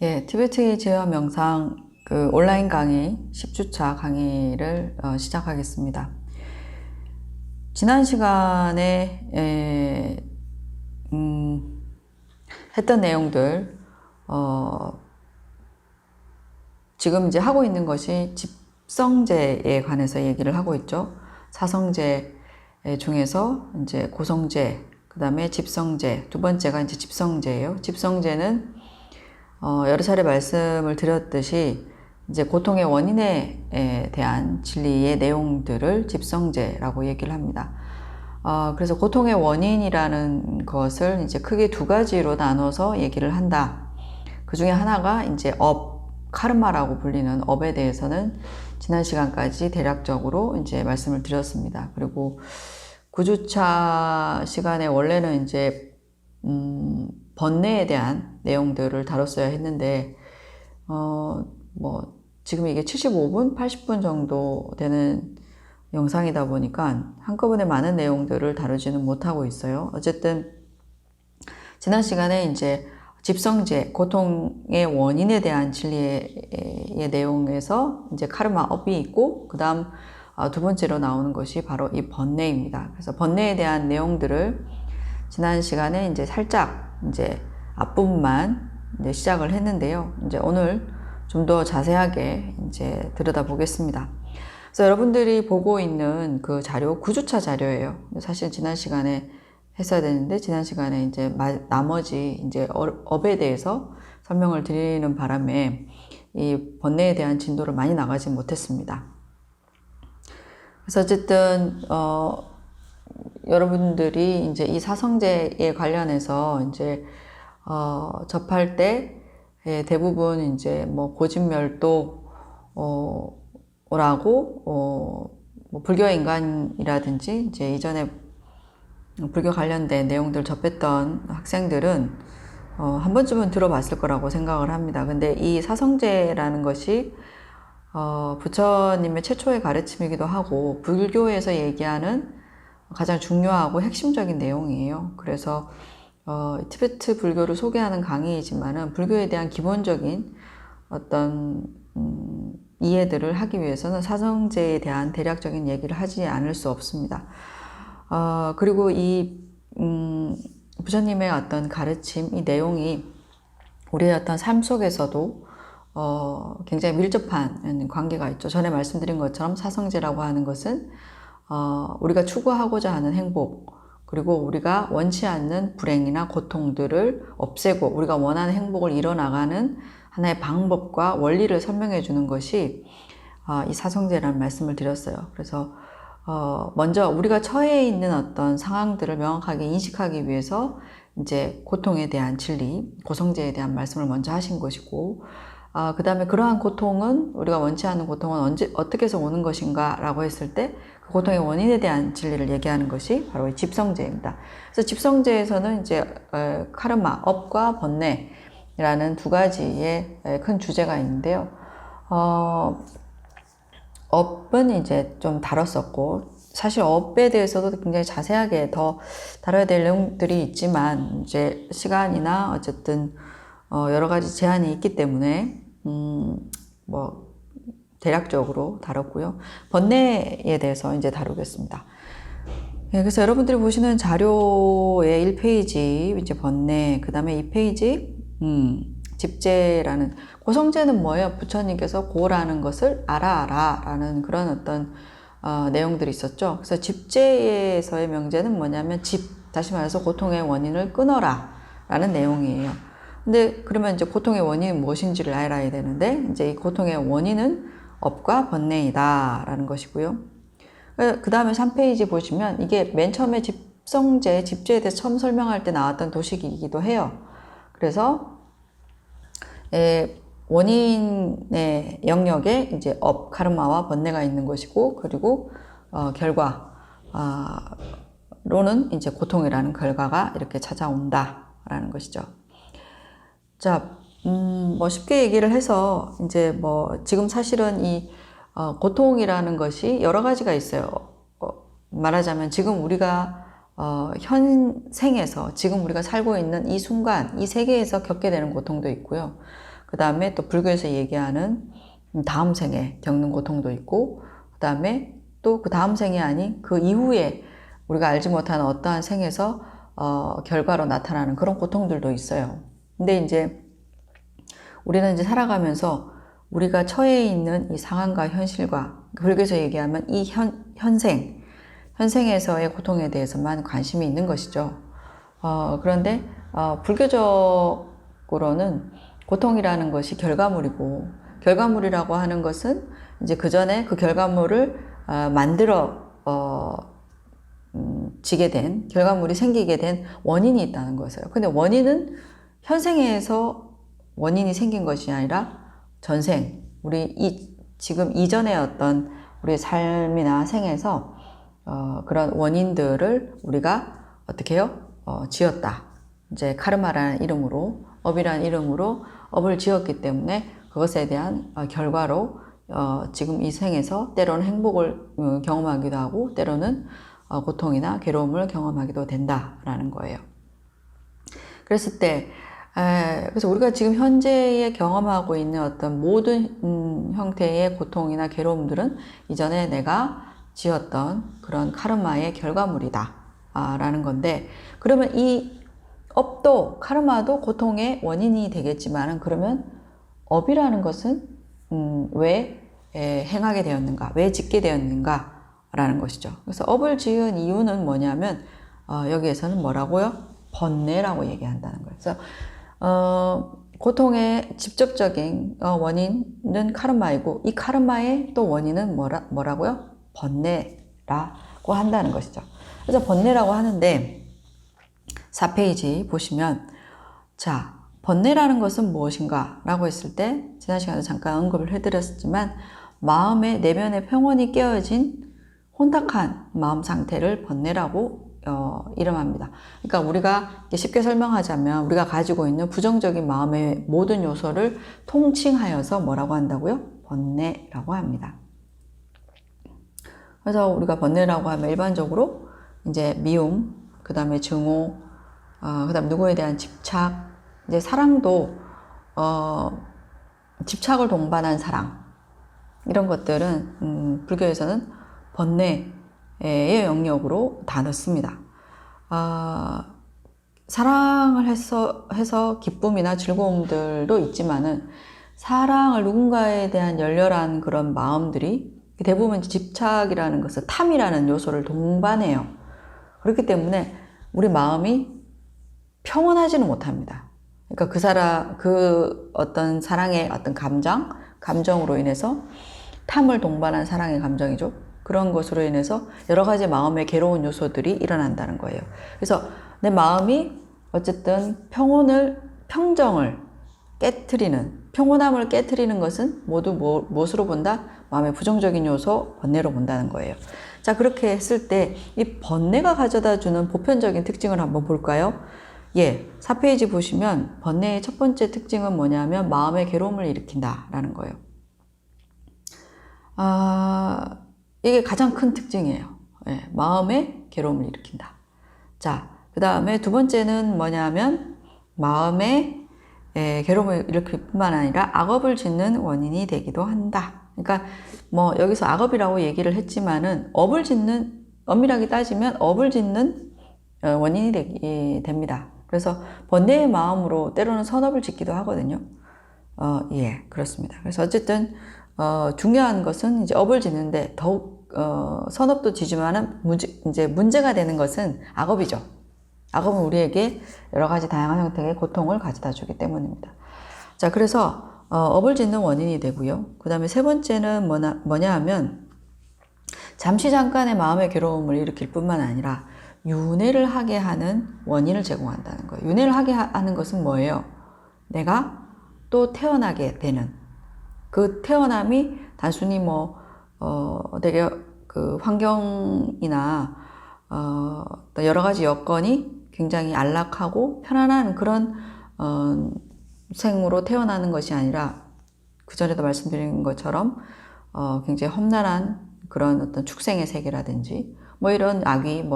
예, 티베트 제어 명상 온라인 강의 10주차 강의를 시작하겠습니다. 지난 시간에 했던 내용들 지금 이제 하고 있는 것이 집성제에 관해서 얘기를 하고 있죠. 사성제 중에서 이제 고성제, 그 다음에 집성제, 두 번째가 이제 집성제예요. 집성제는 여러 차례 말씀을 드렸듯이 이제 고통의 원인에 대한 진리의 내용들을 집성제라고 얘기를 합니다. 그래서 고통의 원인이라는 것을 이제 크게 두 가지로 나눠서 얘기를 한다. 그 중에 하나가 이제 카르마라고 불리는 업에 대해서는 지난 시간까지 대략적으로 이제 말씀을 드렸습니다. 그리고 9주차 시간에 원래는 이제 번뇌에 대한 내용들을 다뤘어야 했는데 지금 이게 75분, 80분 정도 되는 영상이다 보니까 한꺼번에 많은 내용들을 다루지는 못하고 있어요. 어쨌든 지난 시간에 이제 집성제, 고통의 원인에 대한 진리의 내용에서 이제 카르마 업이 있고, 그 다음 두 번째로 나오는 것이 바로 이 번뇌입니다. 그래서 번뇌에 대한 내용들을 지난 시간에 이제 살짝 이제 앞부분만 이제 시작을 했는데요. 이제 오늘 좀 더 자세하게 이제 들여다보겠습니다. 그래서 여러분들이 보고 있는 그 자료, 9주차 자료예요. 사실 지난 시간에 했어야 되는데, 지난 시간에 이제 나머지 이제 업에 대해서 설명을 드리는 바람에 이 번뇌에 대한 진도를 많이 나가지 못했습니다. 그래서 어쨌든, 여러분들이 이제 이 사성제에 관련해서 이제, 접할 때 대부분 이제 뭐 고진멸도, 라고, 뭐 불교 인간이라든지 이제 이전에 불교 관련된 내용들 접했던 학생들은 한 번쯤은 들어봤을 거라고 생각을 합니다. 근데 이 사성제라는 것이 부처님의 최초의 가르침이기도 하고 불교에서 얘기하는 가장 중요하고 핵심적인 내용이에요. 그래서 티베트 불교를 소개하는 강의이지만은 불교에 대한 기본적인 어떤 이해들을 하기 위해서는 사성제에 대한 대략적인 얘기를 하지 않을 수 없습니다. 그리고 이 부처님의 어떤 가르침, 이 내용이 우리의 어떤 삶 속에서도 굉장히 밀접한 관계가 있죠. 전에 말씀드린 것처럼 사성제라고 하는 것은 우리가 추구하고자 하는 행복, 그리고 우리가 원치 않는 불행이나 고통들을 없애고 우리가 원하는 행복을 이뤄나가는 하나의 방법과 원리를 설명해 주는 것이 이 사성제라는 말씀을 드렸어요. 그래서 먼저 우리가 처해 있는 어떤 상황들을 명확하게 인식하기 위해서 이제 고통에 대한 진리, 고성제에 대한 말씀을 먼저 하신 것이고, 그 다음에 그러한 고통은, 우리가 원치 않는 고통은 어떻게 해서 오는 것인가 라고 했을 때 그 고통의 원인에 대한 진리를 얘기하는 것이 바로 이 집성제입니다. 그래서 집성제에서는 이제 카르마, 업과 번뇌라는 두 가지의 큰 주제가 있는데요. 업은 이제 좀 다뤘었고, 사실 업에 대해서도 굉장히 자세하게 더 다뤄야 될 내용들이 있지만, 이제 시간이나 어쨌든, 여러 가지 제한이 있기 때문에, 대략적으로 다뤘고요. 번뇌에 대해서 이제 다루겠습니다. 네, 그래서 여러분들이 보시는 자료의 1페이지, 이제 번뇌, 그 다음에 2페이지, 집제라는, 고성제는 뭐예요? 부처님께서 고라는 것을 알아 라는 그런 어떤 내용들이 있었죠. 그래서 집제에서의 명제는 뭐냐면 다시 말해서 고통의 원인을 끊어라 라는 내용이에요. 근데 그러면 이제 고통의 원인이 무엇인지를 알아야 되는데, 이제 이 고통의 원인은 업과 번뇌이다 라는 것이고요. 그 다음에 3페이지 보시면 이게 맨 처음에 집성제, 집제에 대해서 처음 설명할 때 나왔던 도식이기도 해요. 그래서 원인의 영역에 이제 업, 카르마와 번뇌가 있는 것이고, 그리고 결과로는 이제 고통이라는 결과가 이렇게 찾아온다라는 것이죠. 자, 쉽게 얘기를 해서 이제 지금 사실은 이 고통이라는 것이 여러 가지가 있어요. 말하자면 지금 우리가 현 생에서 지금 우리가 살고 있는 이 순간, 이 세계에서 겪게 되는 고통도 있고요. 그 다음에 또 불교에서 얘기하는 다음 생에 겪는 고통도 있고, 그 다음에 또 그 다음 생이 아닌 그 이후에 우리가 알지 못하는 어떠한 생에서 결과로 나타나는 그런 고통들도 있어요. 근데 이제 우리는 이제 살아가면서 우리가 처해 있는 이 상황과 현실과 불교에서 얘기하면 이 현생에서의 고통에 대해서만 관심이 있는 것이죠. 그런데 불교적으로는 고통이라는 것이 결과물이고, 결과물이라고 하는 것은 이제 그 전에 그 결과물을 만들어 지게 된, 결과물이 생기게 된 원인이 있다는 거예요. 근데 원인은 현생에서 원인이 생긴 것이 아니라 전생, 지금 이전의 어떤 우리의 삶이나 생에서 그런 원인들을 우리가 어떻게 해요? 지었다. 이제 카르마라는 이름으로, 업이라는 이름으로 업을 지었기 때문에 그것에 대한 결과로 지금 이 생에서 때로는 행복을 경험하기도 하고 때로는 고통이나 괴로움을 경험하기도 된다라는 거예요. 그랬을 때 그래서 우리가 지금 현재에 경험하고 있는 어떤 모든 형태의 고통이나 괴로움들은 이전에 내가 지었던 그런 카르마의 결과물이다 라는 건데, 그러면 이 업도 카르마도 고통의 원인이 되겠지만은, 그러면 업이라는 것은 왜 행하게 되었는가, 왜 짓게 되었는가 라는 것이죠. 그래서 업을 지은 이유는 뭐냐면 여기에서는 뭐라고요? 번뇌라고 얘기한다는 거예요. 그래서 고통의 직접적인 원인은 카르마이고, 이 카르마의 또 원인은 뭐라고요? 번뇌라고 한다는 것이죠. 그래서 번뇌라고 하는데 4페이지 보시면, 자, 번뇌라는 것은 무엇인가 라고 했을 때 지난 시간에 잠깐 언급을 해드렸지만, 마음의 내면의 평온이 깨어진 혼탁한 마음 상태를 번뇌라고 이름합니다. 그러니까 우리가 쉽게 설명하자면 우리가 가지고 있는 부정적인 마음의 모든 요소를 통칭하여서 뭐라고 한다고요? 번뇌라고 합니다. 그래서 우리가 번뇌라고 하면 일반적으로 이제 미움, 그 다음에 증오, 그 다음 누구에 대한 집착, 이제 사랑도 집착을 동반한 사랑, 이런 것들은 불교에서는 번뇌의 영역으로 다 넣습니다. 사랑을 해서 기쁨이나 즐거움들도 있지만은, 사랑을 누군가에 대한 열렬한 그런 마음들이 대부분 집착이라는 것을, 탐이라는 요소를 동반해요. 그렇기 때문에 우리 마음이 평온하지는 못합니다. 그러니까 그 어떤 사랑의 어떤 감정으로 인해서, 탐을 동반한 사랑의 감정이죠. 그런 것으로 인해서 여러 가지 마음의 괴로운 요소들이 일어난다는 거예요. 그래서 내 마음이 어쨌든 평정을 깨트리는, 평온함을 깨트리는 것은 모두 무엇으로 본다? 마음의 부정적인 요소, 번뇌로 본다는 거예요. 자, 그렇게 했을 때 이 번뇌가 가져다 주는 보편적인 특징을 한번 볼까요? 4페이지 보시면 번뇌의 첫 번째 특징은 뭐냐면 마음의 괴로움을 일으킨다라는 거예요. 이게 가장 큰 특징이에요. 마음의 괴로움을 일으킨다. 자, 그 다음에 두 번째는 뭐냐면 마음의 괴로움을 일으킬 뿐만 아니라 악업을 짓는 원인이 되기도 한다. 그러니까 뭐 여기서 악업이라고 얘기를 했지만은 엄밀하게 따지면 업을 짓는 원인이 됩니다. 그래서 번뇌의 마음으로 때로는 선업을 짓기도 하거든요. 그렇습니다. 그래서 어쨌든 중요한 것은 이제 업을 짓는데 더욱 선업도 지지만은 문제가 되는 것은 악업이죠. 악업은 우리에게 여러 가지 다양한 형태의 고통을 가져다 주기 때문입니다. 자, 그래서 업을 짓는 원인이 되고요. 그 다음에 세 번째는 뭐냐 하면 잠시 잠깐의 마음의 괴로움을 일으킬 뿐만 아니라 윤회를 하게 하는 원인을 제공한다는 거예요. 윤회를 하게 하는 것은 뭐예요? 내가 또 태어나게 되는, 그 태어남이 단순히 되게 그 환경이나 여러 가지 여건이 굉장히 안락하고 편안한 그런 생으로 태어나는 것이 아니라, 그 전에도 말씀드린 것처럼 굉장히 험난한 그런 어떤 축생의 세계라든지 이런 악귀,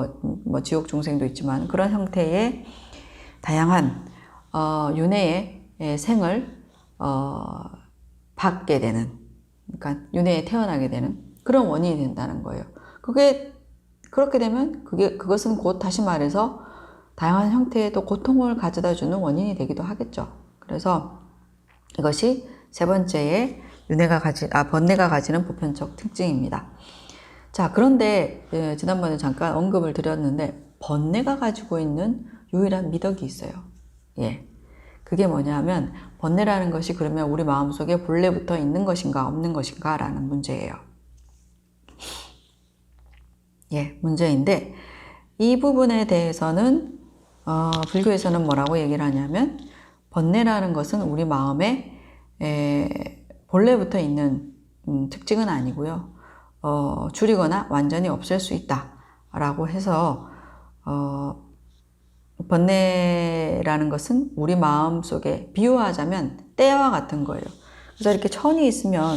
지옥 중생도 있지만 그런 형태의 다양한 윤회의 생을 받게 되는, 그러니까 윤회에 태어나게 되는 그런 원인이 된다는 거예요. 그렇게 되면 그것은 곧 다시 말해서 다양한 형태의 또 고통을 가져다 주는 원인이 되기도 하겠죠. 그래서 이것이 세 번째의 번뇌가 가지는 보편적 특징입니다. 자, 그런데 지난번에 잠깐 언급을 드렸는데 번뇌가 가지고 있는 유일한 미덕이 있어요. 예. 그게 뭐냐면 번뇌라는 것이 그러면 우리 마음속에 본래부터 있는 것인가 없는 것인가 라는 문제예요. 예, 문제인데 이 부분에 대해서는 불교에서는 뭐라고 얘기를 하냐면 번뇌라는 것은 우리 마음에 본래부터 있는 특징은 아니고요. 줄이거나 완전히 없앨 수 있다 라고 해서 번뇌라는 것은 우리 마음속에 비유하자면 때와 같은 거예요. 그래서 이렇게 천이 있으면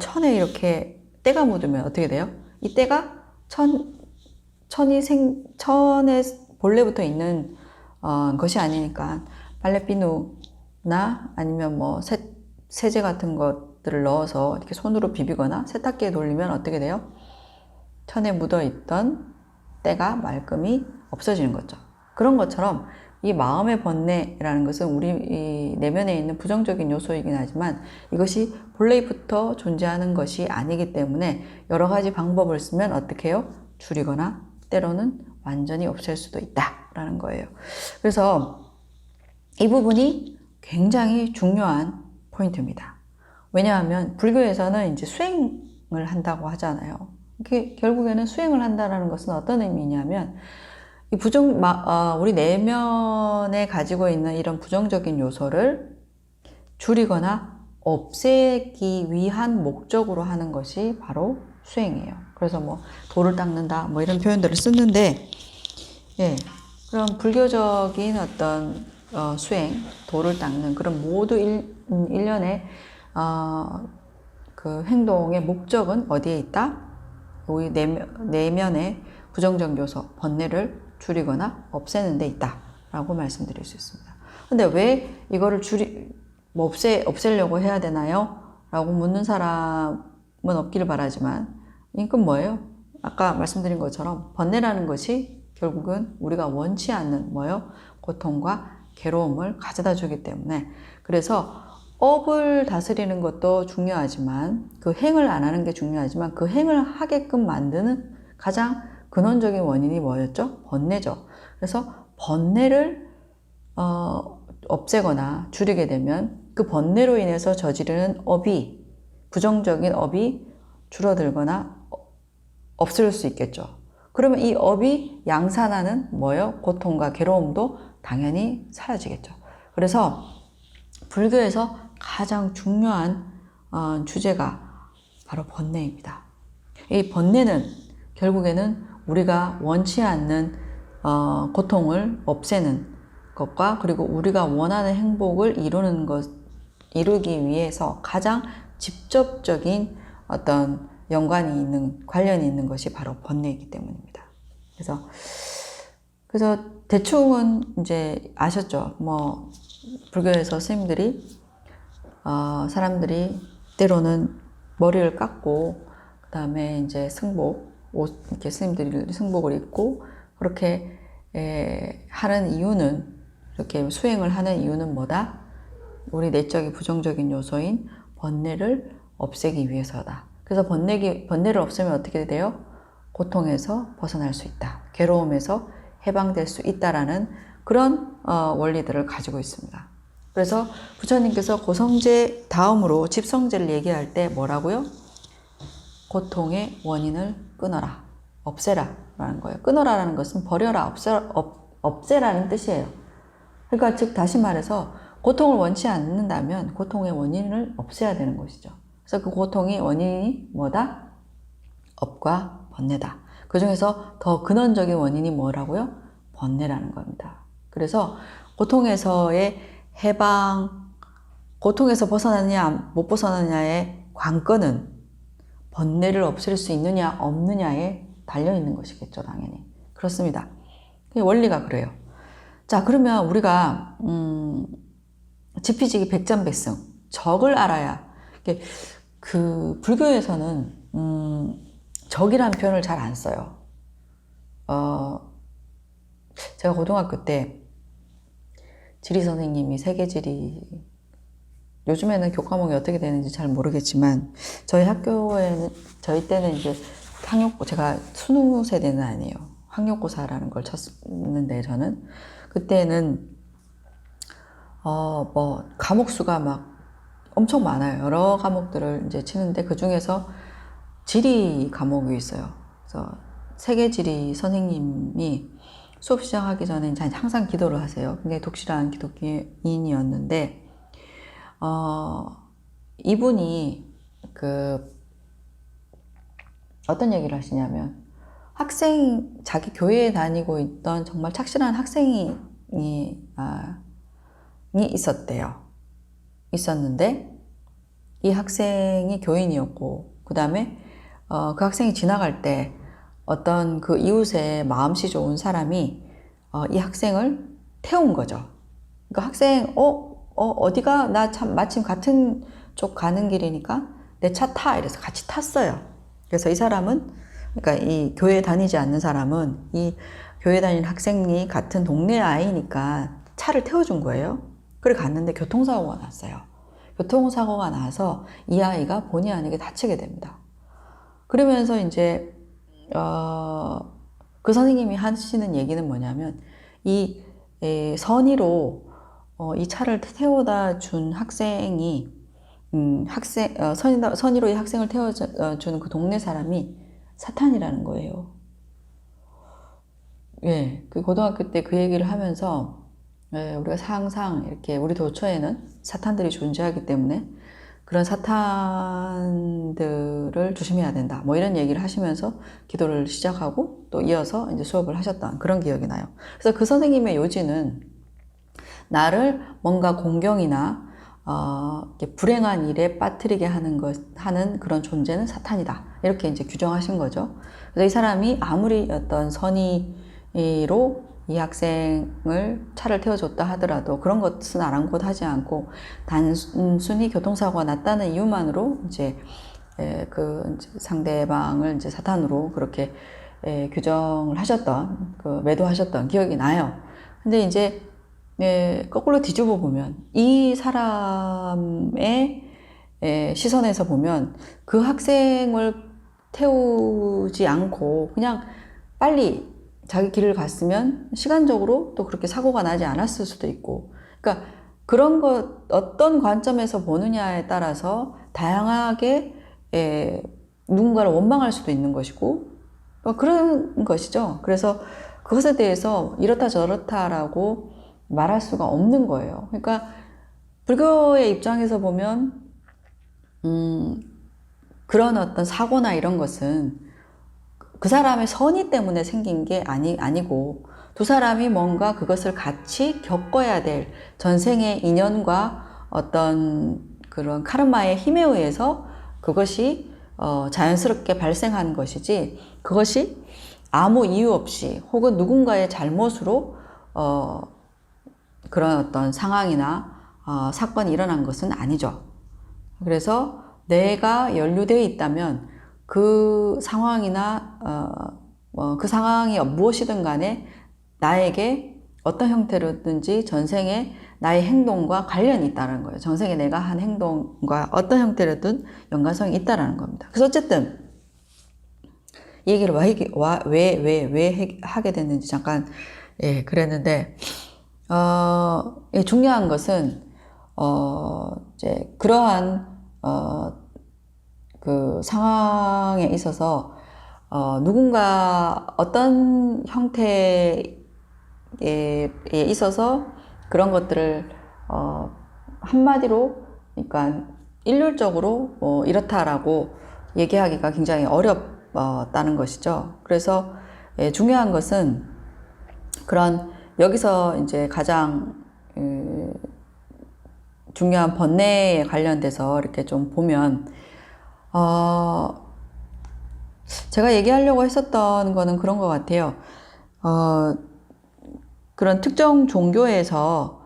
천에 이렇게 때가 묻으면 어떻게 돼요? 이 때가 천에 본래부터 있는 것이 아니니까 빨래비누나 아니면 뭐 세제 같은 것들을 넣어서 이렇게 손으로 비비거나 세탁기에 돌리면 어떻게 돼요? 천에 묻어있던 때가 말끔히 없어지는 거죠. 그런 것처럼 이 마음의 번뇌라는 것은 우리 이 내면에 있는 부정적인 요소이긴 하지만 이것이 본래부터 존재하는 것이 아니기 때문에 여러 가지 방법을 쓰면 어떻게 해요? 줄이거나 때로는 완전히 없앨 수도 있다라는 거예요. 그래서 이 부분이 굉장히 중요한 포인트입니다. 왜냐하면 불교에서는 이제 수행을 한다고 하잖아요. 이게 결국에는 수행을 한다는 것은 어떤 의미냐면 이 우리 내면에 가지고 있는 이런 부정적인 요소를 줄이거나 없애기 위한 목적으로 하는 것이 바로 수행이에요. 그래서 뭐 돌을 닦는다 뭐 이런 표현들을 쓰는데, 예, 그런 불교적인 어떤 수행, 돌을 닦는 그런 모두 일련의 그 행동의 목적은 어디에 있다? 우리 내면의 부정적 요소, 번뇌를 줄이거나 없애는 데 있다 라고 말씀드릴 수 있습니다. 근데 왜 이거를 없애려고 해야 되나요? 라고 묻는 사람은 없기를 바라지만 이건 뭐예요? 아까 말씀드린 것처럼 번뇌라는 것이 결국은 우리가 원치 않는 고통과 괴로움을 가져다 주기 때문에, 그래서 업을 다스리는 것도 중요하지만 그 행을 안 하는 게 중요하지만 그 행을 하게끔 만드는 가장 근원적인 원인이 뭐였죠? 번뇌죠. 그래서 번뇌를 없애거나 줄이게 되면 그 번뇌로 인해서 저지르는 부정적인 업이 줄어들거나 없을 수 있겠죠. 그러면 이 업이 양산하는 고통과 괴로움도 당연히 사라지겠죠. 그래서 불교에서 가장 중요한 주제가 바로 번뇌입니다. 이 번뇌는 결국에는 우리가 원치 않는 고통을 없애는 것과 그리고 우리가 원하는 행복을 이루기 위해서 가장 직접적인 어떤 관련이 있는 것이 바로 번뇌이기 때문입니다. 그래서 대충은 이제 아셨죠? 뭐 불교에서 스님들이 사람들이 때로는 머리를 깎고 그다음에 이제 이렇게 스님들이 승복을 입고 그렇게 하는 이유는, 이렇게 수행을 하는 이유는 뭐다? 우리 내적인 부정적인 요소인 번뇌를 없애기 위해서다. 그래서 번뇌를 없애면 어떻게 돼요? 고통에서 벗어날 수 있다. 괴로움에서 해방될 수 있다라는 그런 원리들을 가지고 있습니다. 그래서 부처님께서 고성제 다음으로 집성제를 얘기할 때 뭐라고요? 고통의 원인을 끊어라, 없애라 라는 거예요. 끊어라라는 것은 버려라, 없애라는 뜻이에요. 그러니까 즉 다시 말해서 고통을 원치 않는다면 고통의 원인을 없애야 되는 것이죠. 그래서 그 고통의 원인이 뭐다? 업과 번뇌다. 그 중에서 더 근원적인 원인이 뭐라고요? 번뇌라는 겁니다. 그래서 고통에서의 해방, 고통에서 벗어나느냐 못 벗어나느냐의 관건은 번뇌를 없앨 수 있느냐 없느냐에 달려있는 것이겠죠. 당연히 그렇습니다. 원리가 그래요. 자, 그러면 우리가 지피지기 백전백승. 적을 알아야. 그 불교에서는 적이라는 표현을 잘 안 써요. 제가 고등학교 때 지리 선생님이 세계지리, 요즘에는 교과목이 어떻게 되는지 잘 모르겠지만 저희 학교에는, 저희 때는 이제 학력고, 제가 수능 세대는 아니에요. 학력고사라는 걸 쳤는데 저는 그때는 뭐 과목 수가 막 엄청 많아요. 여러 과목들을 이제 치는데 그 중에서 지리 과목이 있어요. 그래서 세계지리 선생님이 수업 시작하기 전에 이제 항상 기도를 하세요. 굉장히 독실한 기독교인이었는데 이분이 어떤 얘기를 하시냐면, 자기 교회에 다니고 있던 정말 착실한 학생이 있었는데, 이 학생이 교인이었고, 그 다음에, 그 학생이 지나갈 때 어떤 그 이웃의 마음씨 좋은 사람이, 이 학생을 태운 거죠. 그 학생, 어디가? 나 마침 같은 쪽 가는 길이니까 내 차 타. 이래서 같이 탔어요. 그래서 이 사람은, 그러니까 이 교회 다니지 않는 사람은 이 교회 다니는 학생이 같은 동네 아이니까 차를 태워준 거예요. 그래 갔는데 교통사고가 났어요. 교통사고가 나서 이 아이가 본의 아니게 다치게 됩니다. 그러면서 이제, 그 선생님이 하시는 얘기는 뭐냐면, 선의로, 이 차를 태워다 준 학생이, 선의로 이 학생을 태워주는 그 동네 사람이 사탄이라는 거예요. 예, 그 고등학교 때 그 얘기를 하면서, 예, 우리가 항상 이렇게 우리 도처에는 사탄들이 존재하기 때문에 그런 사탄들을 조심해야 된다. 뭐 이런 얘기를 하시면서 기도를 시작하고 또 이어서 이제 수업을 하셨던 그런 기억이 나요. 그래서 그 선생님의 요지는 나를 뭔가 공경이나 불행한 일에 빠뜨리게 하는 그런 존재는 사탄이다. 이렇게 이제 규정하신 거죠. 그래서 이 사람이 아무리 어떤 선의로 이 학생을 차를 태워줬다 하더라도 그런 것은 아랑곳하지 않고 단순히 교통사고가 났다는 이유만으로 이제 그 상대방을 이제 사탄으로 그렇게 규정을 하셨던, 매도하셨던 기억이 나요. 근데 이제 거꾸로 뒤집어 보면 이 사람의 시선에서 보면 그 학생을 태우지 않고 그냥 빨리 자기 길을 갔으면 시간적으로 또 그렇게 사고가 나지 않았을 수도 있고, 그러니까 그런 것 어떤 관점에서 보느냐에 따라서 다양하게 누군가를 원망할 수도 있는 것이고 그런 것이죠. 그래서 그것에 대해서 이렇다 저렇다라고 말할 수가 없는 거예요. 그러니까 불교의 입장에서 보면 그런 어떤 사고나 이런 것은 그 사람의 선의 때문에 생긴 게 아니고 두 사람이 뭔가 그것을 같이 겪어야 될 전생의 인연과 어떤 그런 카르마의 힘에 의해서 그것이 자연스럽게 발생한 것이지, 그것이 아무 이유 없이 혹은 누군가의 잘못으로 그런 어떤 상황이나 사건이 일어난 것은 아니죠. 그래서 내가 연루되어 있다면 그 상황이나 그 상황이 무엇이든 간에 나에게 어떤 형태로든지 전생에 나의 행동과 관련이 있다는 거예요. 전생에 내가 한 행동과 어떤 형태로든 연관성이 있다는 겁니다. 그래서 어쨌든 이 얘기를 왜 하게 됐는지 잠깐 그랬는데, 중요한 것은 이제 그러한 그 상황에 있어서 누군가 어떤 형태에 있어서 그런 것들을 한마디로, 그러니까 일률적으로 이렇다라고 얘기하기가 굉장히 어렵다는 것이죠. 그래서 중요한 것은 그런 여기서 이제 가장 중요한 번뇌에 관련돼서 이렇게 좀 보면, 제가 얘기하려고 했었던 거는 그런 것 같아요. 그런 특정 종교에서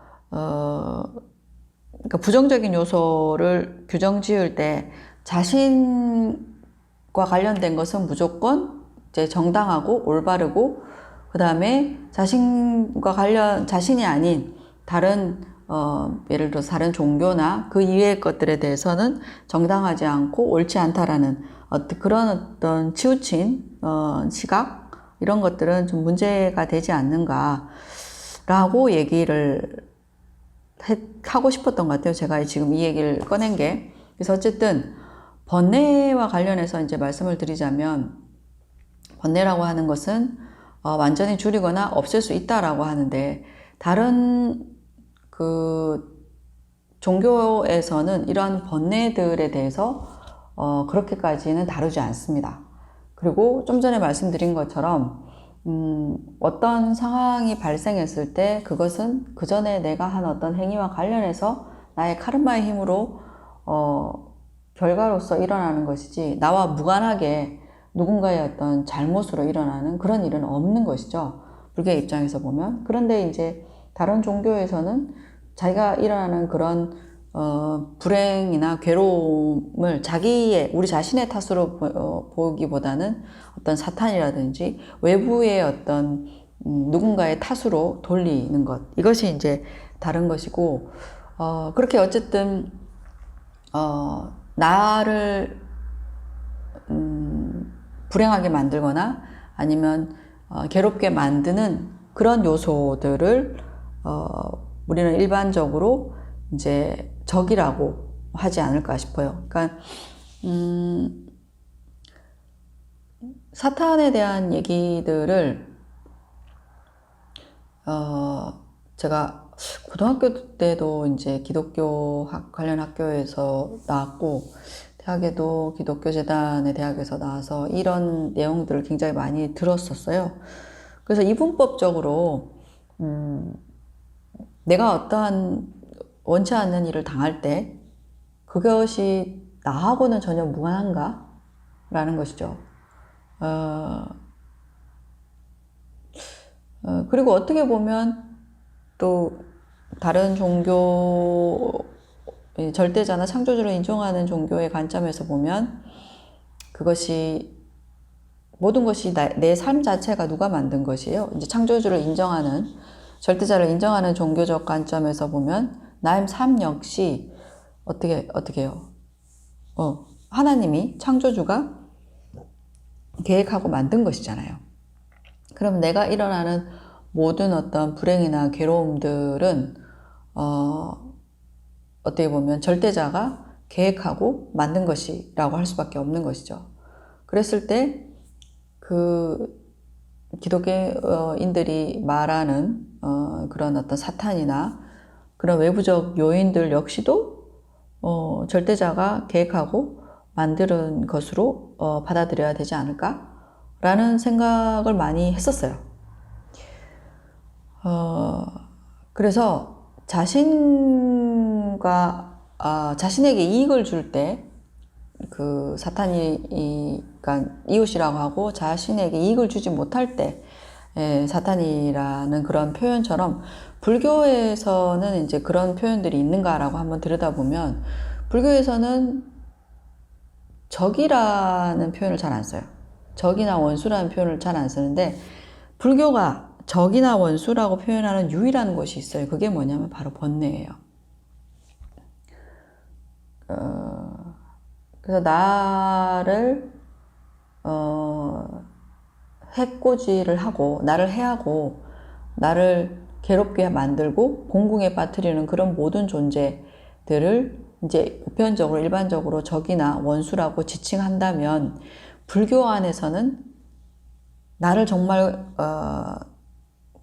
그러니까 부정적인 요소를 규정 지을 때 자신과 관련된 것은 무조건 이제 정당하고 올바르고, 그 다음에 자신이 아닌 다른 예를 들어서 다른 종교나 그 이외의 것들에 대해서는 정당하지 않고 옳지 않다라는 그런 어떤 치우친 시각, 이런 것들은 좀 문제가 되지 않는가라고 얘기를 하고 싶었던 것 같아요. 제가 지금 이 얘기를 꺼낸 게. 그래서 어쨌든 번뇌와 관련해서 이제 말씀을 드리자면, 번뇌라고 하는 것은 완전히 줄이거나 없앨 수 있다라고 하는데, 다른 그 종교에서는 이러한 번뇌들에 대해서 그렇게까지는 다루지 않습니다. 그리고 좀 전에 말씀드린 것처럼 어떤 상황이 발생했을 때 그것은 그 전에 내가 한 어떤 행위와 관련해서 나의 카르마의 힘으로 결과로서 일어나는 것이지, 나와 무관하게 누군가의 어떤 잘못으로 일어나는 그런 일은 없는 것이죠. 불교의 입장에서 보면. 그런데 이제 다른 종교에서는 자기가 일어나는 그런 불행이나 괴로움을 우리 자신의 탓으로 보기보다는 어떤 사탄이라든지 외부의 어떤 누군가의 탓으로 돌리는 것, 이것이 이제 다른 것이고, 그렇게 어쨌든 나를 불행하게 만들거나 아니면 괴롭게 만드는 그런 요소들을 우리는 일반적으로 이제 적이라고 하지 않을까 싶어요. 그러니까 사탄에 대한 얘기들을 제가 고등학교 때도 이제 기독교 관련 학교에서 나왔고, 대학에도 기독교 재단의 대학에서 나와서 이런 내용들을 굉장히 많이 들었었어요. 그래서 이분법적으로 내가 어떠한 원치 않는 일을 당할 때 그것이 나하고는 전혀 무관한가? 라는 것이죠. 그리고 어떻게 보면 또 다른 종교, 절대자나 창조주를 인정하는 종교의 관점에서 보면 그것이 모든 것이 내 삶 자체가 누가 만든 것이에요. 이제 창조주를 인정하는, 절대자를 인정하는 종교적 관점에서 보면 나의 삶 역시 어떻게 해요? 하나님이, 창조주가 계획하고 만든 것이잖아요. 그럼 내가 일어나는 모든 어떤 불행이나 괴로움들은 어떻게 보면 절대자가 계획하고 만든 것이라고 할 수밖에 없는 것이죠. 그랬을 때 그 기독교인들이 말하는 그런 어떤 사탄이나 그런 외부적 요인들 역시도 절대자가 계획하고 만드는 것으로 받아들여야 되지 않을까라는 생각을 많이 했었어요. 그래서 자신에게 이익을 줄 때 그 사탄이, 그러니까 이웃이라고 하고 자신에게 이익을 주지 못할 때 사탄이라는 그런 표현처럼 불교에서는 이제 그런 표현들이 있는가라고 한번 들여다보면, 불교에서는 적이라는 표현을 잘 안 써요. 적이나 원수라는 표현을 잘 안 쓰는데, 불교가 적이나 원수라고 표현하는 유일한 곳이 있어요. 그게 뭐냐면 바로 번뇌예요. 그래서 나를 해코지를 하고 나를 해하고 나를 괴롭게 만들고 공궁에 빠뜨리는 그런 모든 존재들을 이제 보편적으로 일반적으로 적이나 원수라고 지칭한다면, 불교 안에서는 나를 정말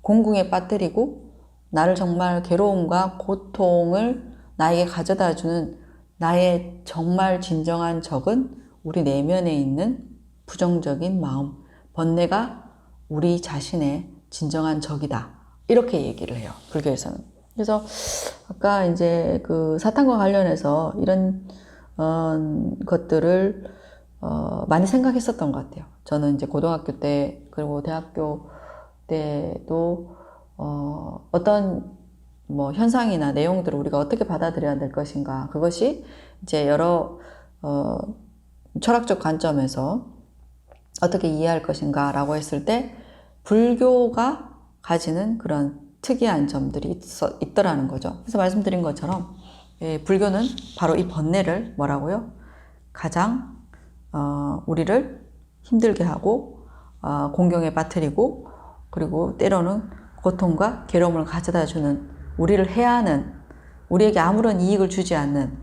공궁에 빠뜨리고 나를 정말 괴로움과 고통을 나에게 가져다주는 나의 정말 진정한 적은 우리 내면에 있는 부정적인 마음, 번뇌가 우리 자신의 진정한 적이다, 이렇게 얘기를 해요, 불교에서는. 그래서 아까 이제 그 사탄과 관련해서 이런 것들을 많이 생각했었던 것 같아요. 저는 이제 고등학교 때 그리고 대학교 때도 어떤 뭐 현상이나 내용들을 우리가 어떻게 받아들여야 될 것인가, 그것이 이제 여러 철학적 관점에서 어떻게 이해할 것인가 라고 했을 때 불교가 가지는 그런 특이한 점들이 있더라는 거죠. 그래서 말씀드린 것처럼 불교는 바로 이 번뇌를 뭐라고요? 가장 우리를 힘들게 하고 공경에 빠뜨리고, 그리고 때로는 고통과 괴로움을 가져다 주는, 우리를 해하는, 우리에게 아무런 이익을 주지 않는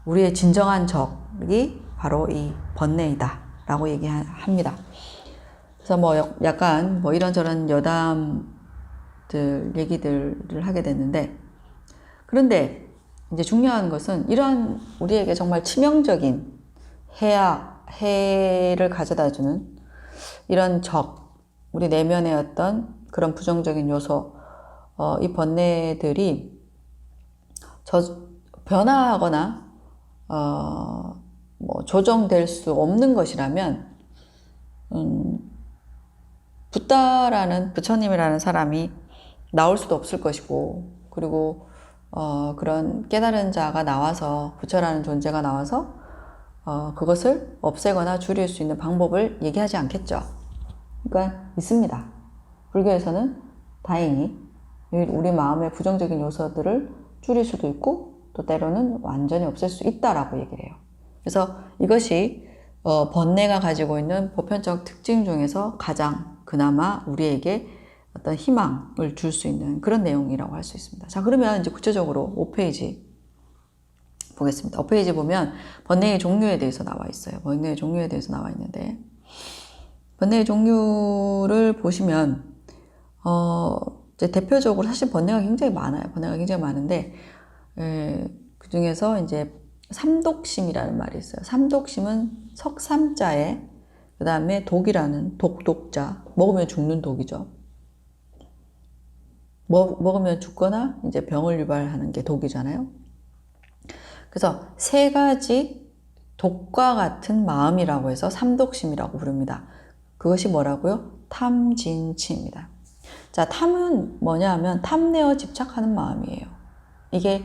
우리의 진정한 적이 바로 이 번뇌이다 라고 얘기합니다. 그래서 뭐 약간 뭐 이런저런 여담들 얘기들을 하게 됐는데, 그런데 이제 중요한 것은 이러한 우리에게 정말 치명적인 해를 가져다 주는 이런 적, 우리 내면의 어떤 그런 부정적인 요소, 이 번뇌들이 변화하거나 뭐 조정될 수 없는 것이라면 부처님이라는 사람이 나올 수도 없을 것이고, 그리고 그런 깨달은 자가 나와서, 부처라는 존재가 나와서 그것을 없애거나 줄일 수 있는 방법을 얘기하지 않겠죠. 그러니까 있습니다. 불교에서는 다행히 우리 마음의 부정적인 요소들을 줄일 수도 있고, 또 때로는 완전히 없앨 수 있다라고 얘기를 해요. 그래서 이것이 번뇌가 가지고 있는 보편적 특징 중에서 가장 그나마 우리에게 어떤 희망을 줄 수 있는 그런 내용이라고 할 수 있습니다. 자, 그러면 이제 구체적으로 5페이지 보겠습니다. 5페이지 보면 번뇌의 종류에 대해서 나와 있어요. 번뇌의 종류에 대해서 나와 있는데, 번뇌의 종류를 보시면 이제 대표적으로 사실 번뇌가 굉장히 많아요. 번뇌가 굉장히 많은데 그 중에서 이제 삼독심이라는 말이 있어요. 삼독심은 석삼자에 그 다음에 독이라는 독자, 먹으면 죽는 독이죠. 먹으면 죽거나 이제 병을 유발하는 게 독이잖아요. 그래서 세 가지 독과 같은 마음이라고 해서 삼독심이라고 부릅니다. 그것이 뭐라고요? 탐진치입니다. 자, 탐은 뭐냐 하면 탐내어 집착하는 마음이에요. 이게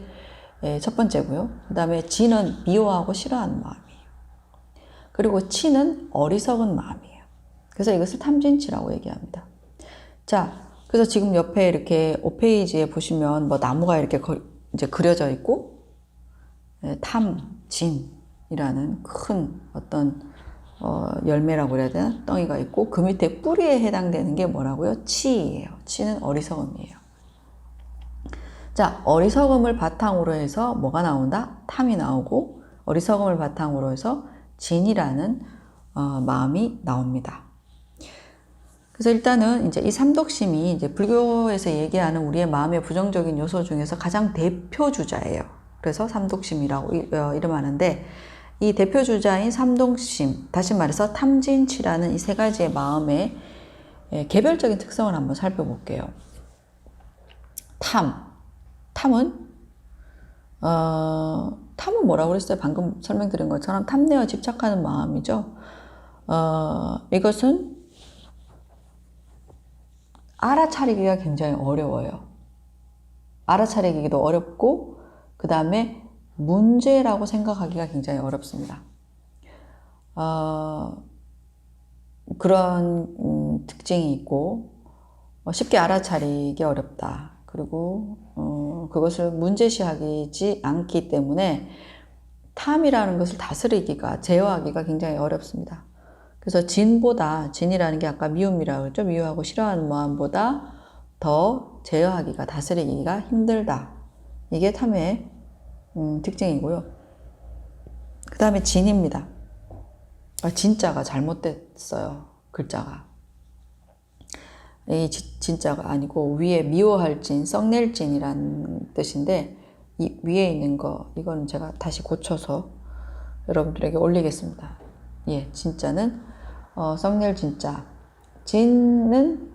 첫 번째고요. 그 다음에 진은 미워하고 싫어하는 마음이에요. 그리고 치는 어리석은 마음이에요. 그래서 이것을 탐진치라고 얘기합니다. 자, 그래서 지금 옆에 이렇게 5페이지에 보시면 뭐 나무가 이렇게 이제 그려져 있고, 탐진이라는 큰 어떤 열매라고 그래야 되나? 덩이가 있고, 그 밑에 뿌리에 해당되는 게 뭐라고요? 치예요. 치는 어리석음이에요. 자, 어리석음을 바탕으로 해서 뭐가 나온다? 탐이 나오고, 어리석음을 바탕으로 해서 진이라는 마음이 나옵니다. 그래서 일단은 이제 이 삼독심이 이제 불교에서 얘기하는 우리의 마음의 부정적인 요소 중에서 가장 대표 주자예요. 그래서 삼독심이라고 이름하는데, 이 대표 주자인 삼독심, 다시 말해서 탐진치라는 이 세 가지의 마음의 개별적인 특성을 한번 살펴볼게요. 탐은 뭐라고 그랬어요? 방금 설명드린 것처럼 탐내어 집착하는 마음이죠. 이것은 알아차리기가 굉장히 어려워요. 알아차리기도 어렵고, 그 다음에 문제라고 생각하기가 굉장히 어렵습니다. 그런 특징이 있고, 쉽게 알아차리기 어렵다. 그리고 그것을 문제시하지 않기 때문에 탐이라는 것을 다스리기가, 제어하기가 굉장히 어렵습니다. 그래서 진이라는 게 아까 미움이라고 했죠. 미워하고 싫어하는 마음보다 더 제어하기가, 다스리기가 힘들다. 이게 탐의 특징이고요. 그 다음에 진입니다. 진자가 잘못됐어요. 글자가. 이 진자가 아니고 위에 미워할 진, 썩낼 진이라는 뜻인데, 이 위에 있는 거, 이거는 제가 다시 고쳐서 여러분들에게 올리겠습니다. 예, 진짜는 썩낼 진짜. 진은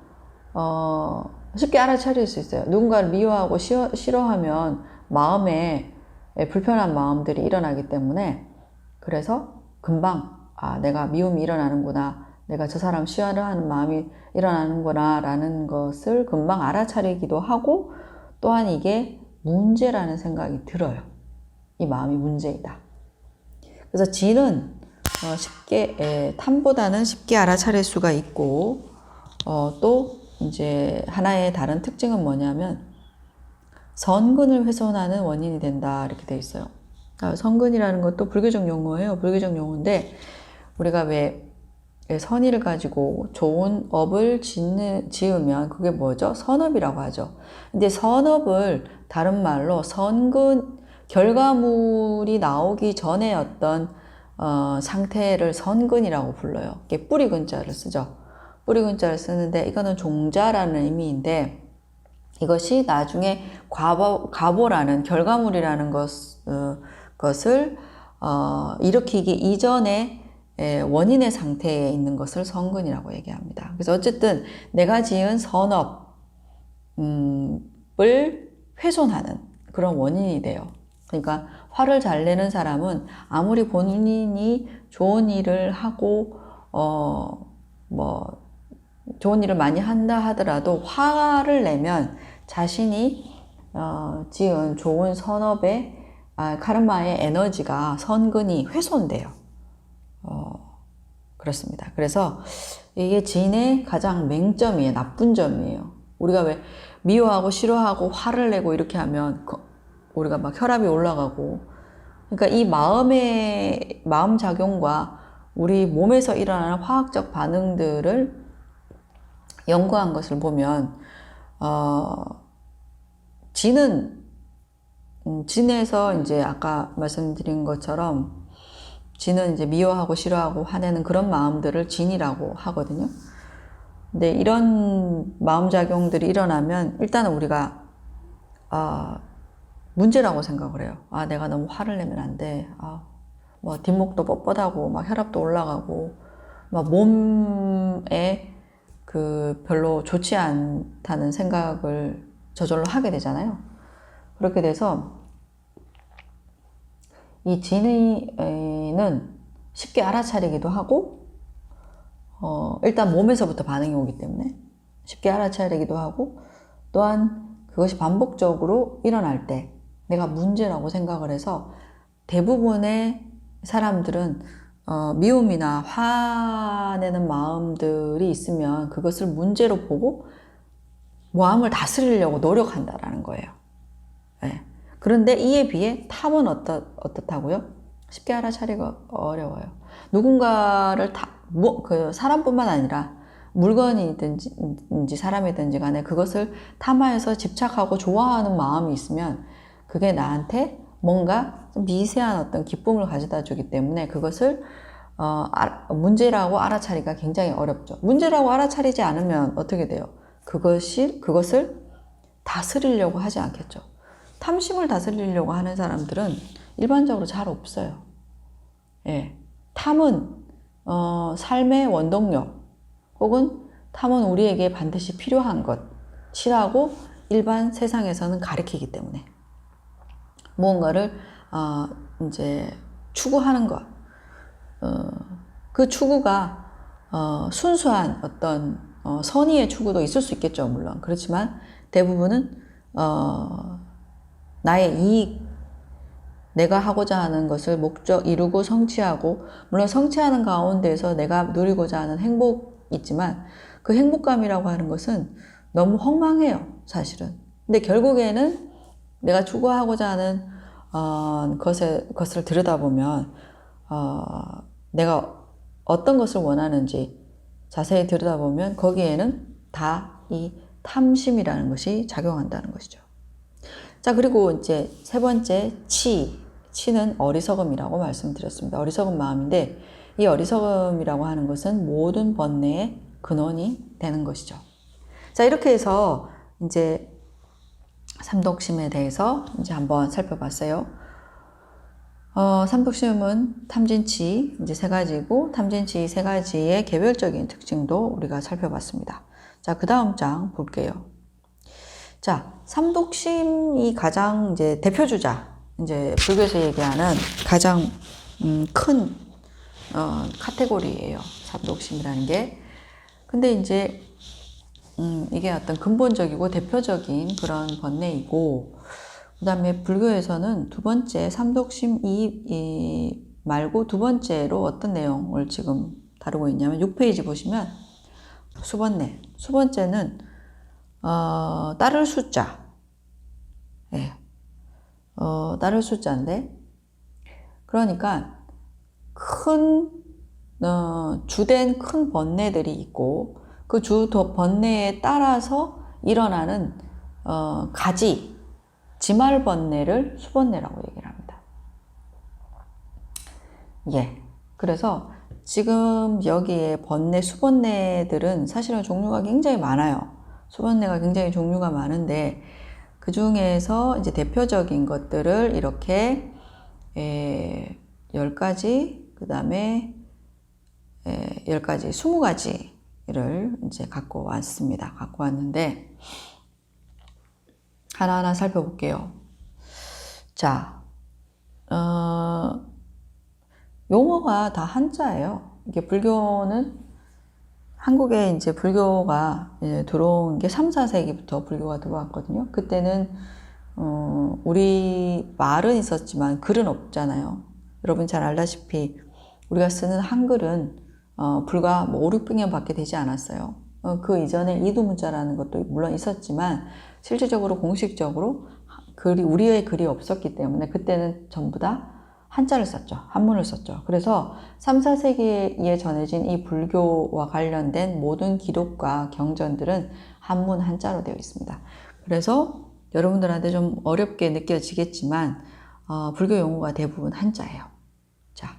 쉽게 알아차릴 수 있어요. 누군가를 미워하고 싫어하면 마음에 불편한 마음들이 일어나기 때문에, 그래서 금방 내가 미움이 일어나는구나, 내가 저 사람 싫어하는 마음이 일어나는구나 라는 것을 금방 알아차리기도 하고, 또한 이게 문제라는 생각이 들어요. 이 마음이 문제이다. 그래서 진은 쉽게 탐보다는 쉽게 알아차릴 수가 있고 또 이제 하나의 다른 특징은 뭐냐면 선근을 훼손하는 원인이 된다 이렇게 돼 있어요. 그러니까 선근이라는 것도 불교적 용어예요. 불교적 용어인데 우리가 왜 선의를 가지고 좋은 업을 지으면 그게 뭐죠? 선업이라고 하죠. 근데 선업을 다른 말로 선근, 결과물이 나오기 전에 어떤 상태를 선근이라고 불러요. 이게 뿌리 근자를 쓰죠. 뿌리 근자를 쓰는데 이거는 종자라는 의미인데 이것이 나중에 과보라는 결과물이라는 것을 일으키기 이전에 원인의 상태에 있는 것을 선근이라고 얘기합니다. 그래서 어쨌든 내가 지은 선업을 훼손하는 그런 원인이 돼요. 그러니까 화를 잘 내는 사람은 아무리 본인이 좋은 일을 하고 좋은 일을 많이 한다 하더라도 화를 내면 자신이 지은 좋은 선업의 카르마의 에너지가 선근이 훼손돼요. 그렇습니다. 그래서 이게 진의 가장 맹점이에요. 나쁜 점이에요. 우리가 왜 미워하고 싫어하고 화를 내고 이렇게 하면 우리가 막 혈압이 올라가고, 그러니까 이 마음 작용과 우리 몸에서 일어나는 화학적 반응들을 연구한 것을 보면 진에서 이제 아까 말씀드린 것처럼 진은 이제 미워하고 싫어하고 화내는 그런 마음들을 진이라고 하거든요. 근데 이런 마음작용들이 일어나면 일단은 우리가 문제라고 생각을 해요. 내가 너무 화를 내면 안 돼. 뭐 뒷목도 뻣뻣하고 막 혈압도 올라가고 막 몸에 별로 좋지 않다는 생각을 저절로 하게 되잖아요. 그렇게 돼서 이 진의는 쉽게 알아차리기도 하고 일단 몸에서부터 반응이 오기 때문에 쉽게 알아차리기도 하고, 또한 그것이 반복적으로 일어날 때 내가 문제라고 생각을 해서 대부분의 사람들은 미움이나 화내는 마음들이 있으면 그것을 문제로 보고 마음을 다스리려고 노력한다라는 거예요. 네. 그런데 이에 비해 탐은 어떻다고요? 쉽게 알아차리기가 어려워요. 누군가를 사람뿐만 아니라 물건이든지 사람이든지 간에 그것을 탐하여서 집착하고 좋아하는 마음이 있으면 그게 나한테 뭔가 좀 미세한 어떤 기쁨을 가져다 주기 때문에 그것을 문제라고 알아차리기가 굉장히 어렵죠. 문제라고 알아차리지 않으면 어떻게 돼요? 그것을 다스리려고 하지 않겠죠. 탐심을 다스리려고 하는 사람들은 일반적으로 잘 없어요. 예. 탐은 삶의 원동력 혹은 탐은 우리에게 반드시 필요한 것이라고 일반 세상에서는 가리키기 때문에 무언가를 이제 추구하는 것, 그 추구가 순수한 어떤 선의의 추구도 있을 수 있겠죠. 물론 그렇지만 대부분은 나의 이익, 내가 하고자 하는 것을 목적 이루고 성취하고, 물론 성취하는 가운데에서 내가 누리고자 하는 행복이 있지만 그 행복감이라고 하는 것은 너무 허망해요, 사실은. 근데 결국에는 내가 추구하고자 하는 것을 들여다보면 내가 어떤 것을 원하는지 자세히 들여다보면 거기에는 다 이 탐심이라는 것이 작용한다는 것이죠. 자, 그리고 이제 세 번째, 치는 어리석음이라고 말씀드렸습니다. 어리석은 마음인데 이 어리석음이라고 하는 것은 모든 번뇌의 근원이 되는 것이죠. 자, 이렇게 해서 이제 삼독심에 대해서 이제 한번 살펴봤어요. 삼독심은 탐진치 이제 세 가지고, 탐진치 세 가지의 개별적인 특징도 우리가 살펴봤습니다. 자, 그 다음 장 볼게요. 자, 삼독심이 가장 이제 대표주자, 이제 불교에서 얘기하는 가장 큰 카테고리예요. 삼독심이라는 게. 근데 이제 이게 어떤 근본적이고 대표적인 그런 번뇌이고, 그 다음에 불교에서는 두 번째 삼독심 말고 두 번째로 어떤 내용을 지금 다루고 있냐면 6페이지 보시면 수번내. 수번째는 따를 숫자. 예. 따를 숫자인데 그러니까 주된 큰 번뇌들이 있고 그 번뇌에 따라서 일어나는 가지 지말 번뇌를 수번뇌라고 얘기를 합니다. 예. 그래서 지금 여기에 수번뇌들은 사실은 종류가 굉장히 많아요. 수번뇌가 굉장히 종류가 많은데 그 중에서 이제 대표적인 것들을 이렇게 10가지, 그 다음에 10가지, 20가지를 이제 갖고 왔습니다. 갖고 왔는데 하나하나 살펴볼게요. 자, 용어가 다 한자예요. 이게 불교는 한국에 이제 불교가 이제 들어온 게 3, 4세기부터 불교가 들어왔거든요. 그때는 우리 말은 있었지만 글은 없잖아요. 여러분 잘 알다시피 우리가 쓰는 한글은 불과 5, 600년 밖에 되지 않았어요. 그 이전에 이두문자라는 것도 물론 있었지만 실질적으로 공식적으로 우리의 글이 없었기 때문에 그때는 전부 다 한자를 썼죠. 한문을 썼죠. 그래서 3, 4세기에 전해진 이 불교와 관련된 모든 기록과 경전들은 한문 한자로 되어 있습니다. 그래서 여러분들한테 좀 어렵게 느껴지겠지만 불교 용어가 대부분 한자예요. 자,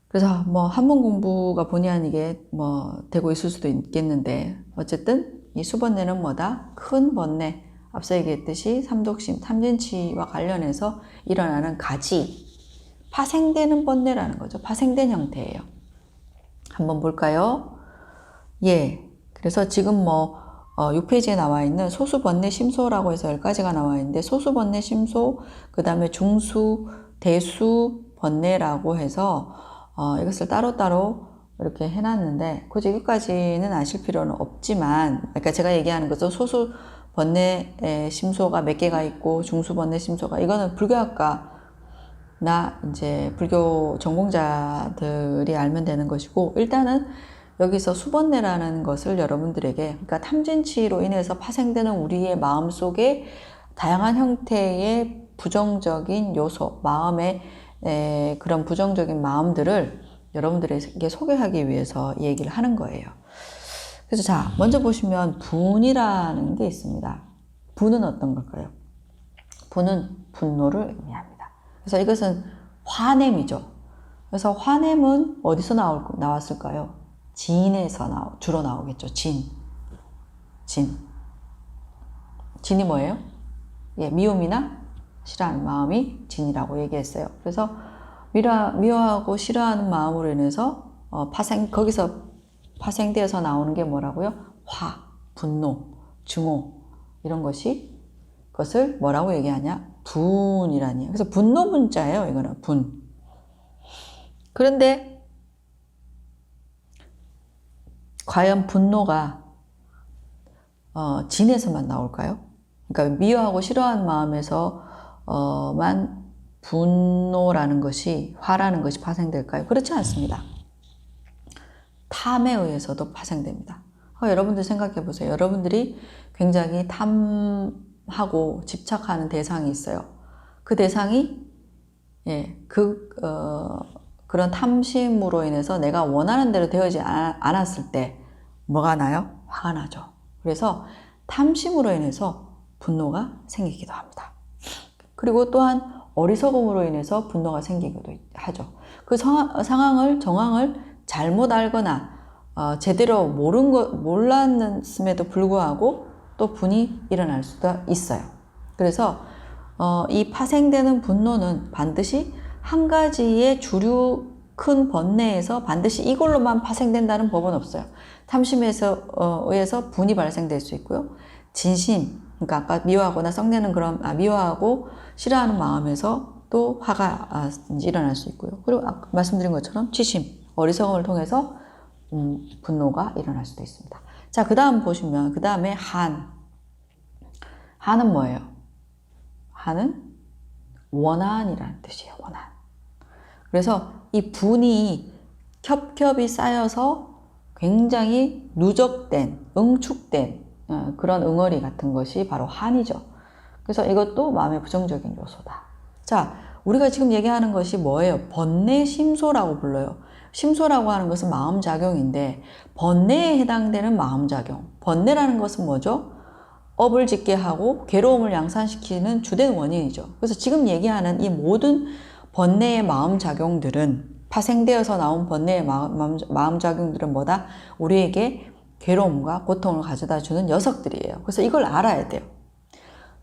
그래서 뭐 한문 공부가 본의 아니게 뭐 되고 있을 수도 있겠는데 어쨌든 이 수번뇌는 뭐다? 큰 번뇌. 앞서 얘기했듯이 삼독심, 탐진치와 관련해서 일어나는 가지, 파생되는 번뇌라는 거죠. 파생된 형태예요. 한번 볼까요? 예. 그래서 지금 6페이지에 나와 있는 소수번뇌 심소라고 해서 10가지가 나와 있는데 소수번뇌 심소, 그 다음에 중수, 대수 번뇌라고 해서 이것을 따로따로 이렇게 해놨는데 굳이 여기까지는 아실 필요는 없지만 그러니까 제가 얘기하는 것은 소수 번뇌 심소가 몇 개가 있고 중수 번뇌 심소가 이거는 불교학과나 이제 불교 전공자들이 알면 되는 것이고 일단은 여기서 수번뇌라는 것을 여러분들에게 그러니까 탐진치로 인해서 파생되는 우리의 마음 속에 다양한 형태의 부정적인 요소, 마음의 그런 부정적인 마음들을 여러분들에게 소개하기 위해서 얘기를 하는 거예요. 그래서 자, 먼저 보시면 분이라는 게 있습니다. 분은 어떤 걸까요? 분은 분노를 의미합니다. 그래서 이것은 화냄이죠. 그래서 화냄은 어디서 나왔을까요? 진에서 주로 나오겠죠. 진. 진이 뭐예요? 예, 미움이나 싫어하는 마음이 진이라고 얘기했어요. 그래서 미워하고 싫어하는 마음으로 인해서 거기서 파생되어서 나오는 게 뭐라고요? 분노, 증오 이런 것을 뭐라고 얘기하냐? 분이라니. 그래서 분노 문자예요. 이거는 분. 그런데 과연 분노가 진에서만 나올까요? 그러니까 미워하고 싫어하는 마음에서만 분노라는 것이 화라는 것이 파생될까요? 그렇지 않습니다. 탐에 의해서도 파생됩니다. 여러분들 생각해 보세요. 여러분들이 굉장히 탐하고 집착하는 대상이 있어요. 그 대상이 그런 탐심으로 인해서 내가 원하는 대로 되어지지 않았을 때 뭐가 나요? 화가 나죠. 그래서 탐심으로 인해서 분노가 생기기도 합니다. 그리고 또한 어리석음으로 인해서 분노가 생기기도 하죠. 그 정황을 잘못 알거나 제대로 몰랐음에도 불구하고 또 분이 일어날 수도 있어요. 그래서 이 파생되는 분노는 반드시 한 가지의 주류 큰 번뇌에서 반드시 이걸로만 파생된다는 법은 없어요. 탐심에서 의해서 분이 발생될 수 있고요. 진심, 그러니까 아까 미워하거나 썩내는 미워하고 싫어하는 마음에서 또 화가 일어날 수 있고요. 그리고 아까 말씀드린 것처럼 취심, 어리석음을 통해서 분노가 일어날 수도 있습니다. 자, 그 다음 보시면 그 다음에 한은 뭐예요? 한은 원한이라는 뜻이에요. 원한. 그래서 이 분이 겹겹이 쌓여서 굉장히 누적된, 응축된 그런 응어리 같은 것이 바로 한이죠. 그래서 이것도 마음의 부정적인 요소다. 자, 우리가 지금 얘기하는 것이 뭐예요? 번뇌 심소라고 불러요. 심소라고 하는 것은 마음작용인데 번뇌에 해당되는 마음작용. 번뇌라는 것은 뭐죠? 업을 짓게 하고 괴로움을 양산시키는 주된 원인이죠. 그래서 지금 얘기하는 이 모든 번뇌의 마음작용들은 파생되어서 나온 번뇌의 마음작용들은 뭐다? 우리에게 괴로움과 고통을 가져다 주는 녀석들이에요. 그래서 이걸 알아야 돼요.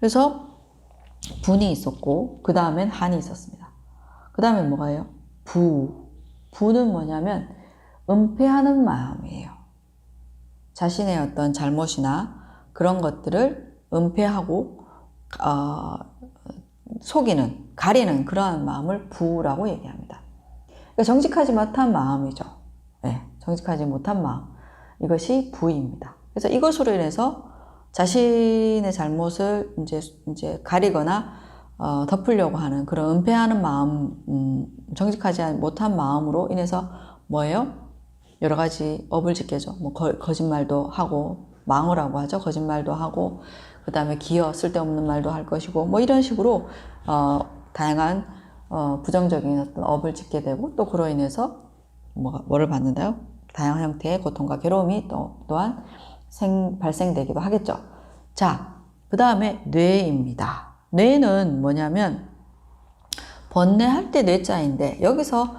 그래서 분이 있었고 그 다음엔 한이 있었습니다. 그 다음에 뭐가요? 부는 뭐냐면 은폐하는 마음이에요. 자신의 어떤 잘못이나 그런 것들을 은폐하고 속이는, 가리는 그러한 마음을 부라고 얘기합니다. 그러니까 정직하지 못한 마음이죠. 네, 정직하지 못한 마음. 이것이 부입니다. 그래서 이것으로 인해서 자신의 잘못을 이제 가리거나 덮으려고 하는 그런 은폐하는 마음, 정직하지 못한 마음으로 인해서 뭐예요? 여러 가지 업을 짓게죠. 뭐 거짓말도 하고, 망언이라고 하죠. 거짓말도 하고, 그 다음에 기어 쓸데없는 말도 할 것이고, 뭐 이런 식으로 다양한 부정적인 어떤 업을 짓게 되고, 또 그로 인해서 뭐를 받는다요? 다양한 형태의 고통과 괴로움이 또한 발생되기도 하겠죠. 자, 그 다음에 뇌입니다. 뇌는 뭐냐면 번뇌할 때 뇌자인데 여기서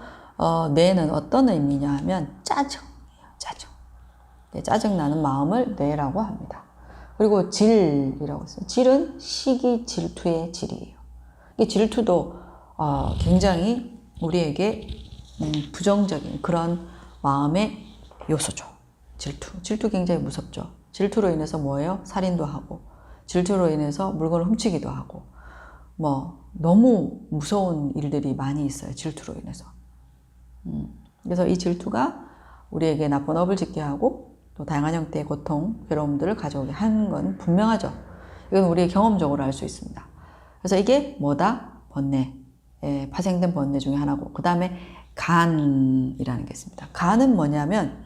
뇌는 어떤 의미냐 하면 짜증이에요. 짜증. 짜증나는 마음을 뇌라고 합니다. 그리고 질이라고 했어요. 질은 시기 질투의 질이에요. 이 질투도 굉장히 우리에게 부정적인 그런 마음의 요소죠. 질투 굉장히 무섭죠. 질투로 인해서 뭐예요? 살인도 하고, 질투로 인해서 물건을 훔치기도 하고, 뭐 너무 무서운 일들이 많이 있어요. 질투로 인해서. 그래서 이 질투가 우리에게 나쁜 업을 짓게 하고 또 다양한 형태의 고통, 괴로움들을 가져오게 하는 건 분명하죠. 이건 우리의 경험적으로 알 수 있습니다. 그래서 이게 뭐다? 번뇌, 파생된 번뇌 중에 하나고, 그 다음에 간이라는 게 있습니다. 간은 뭐냐면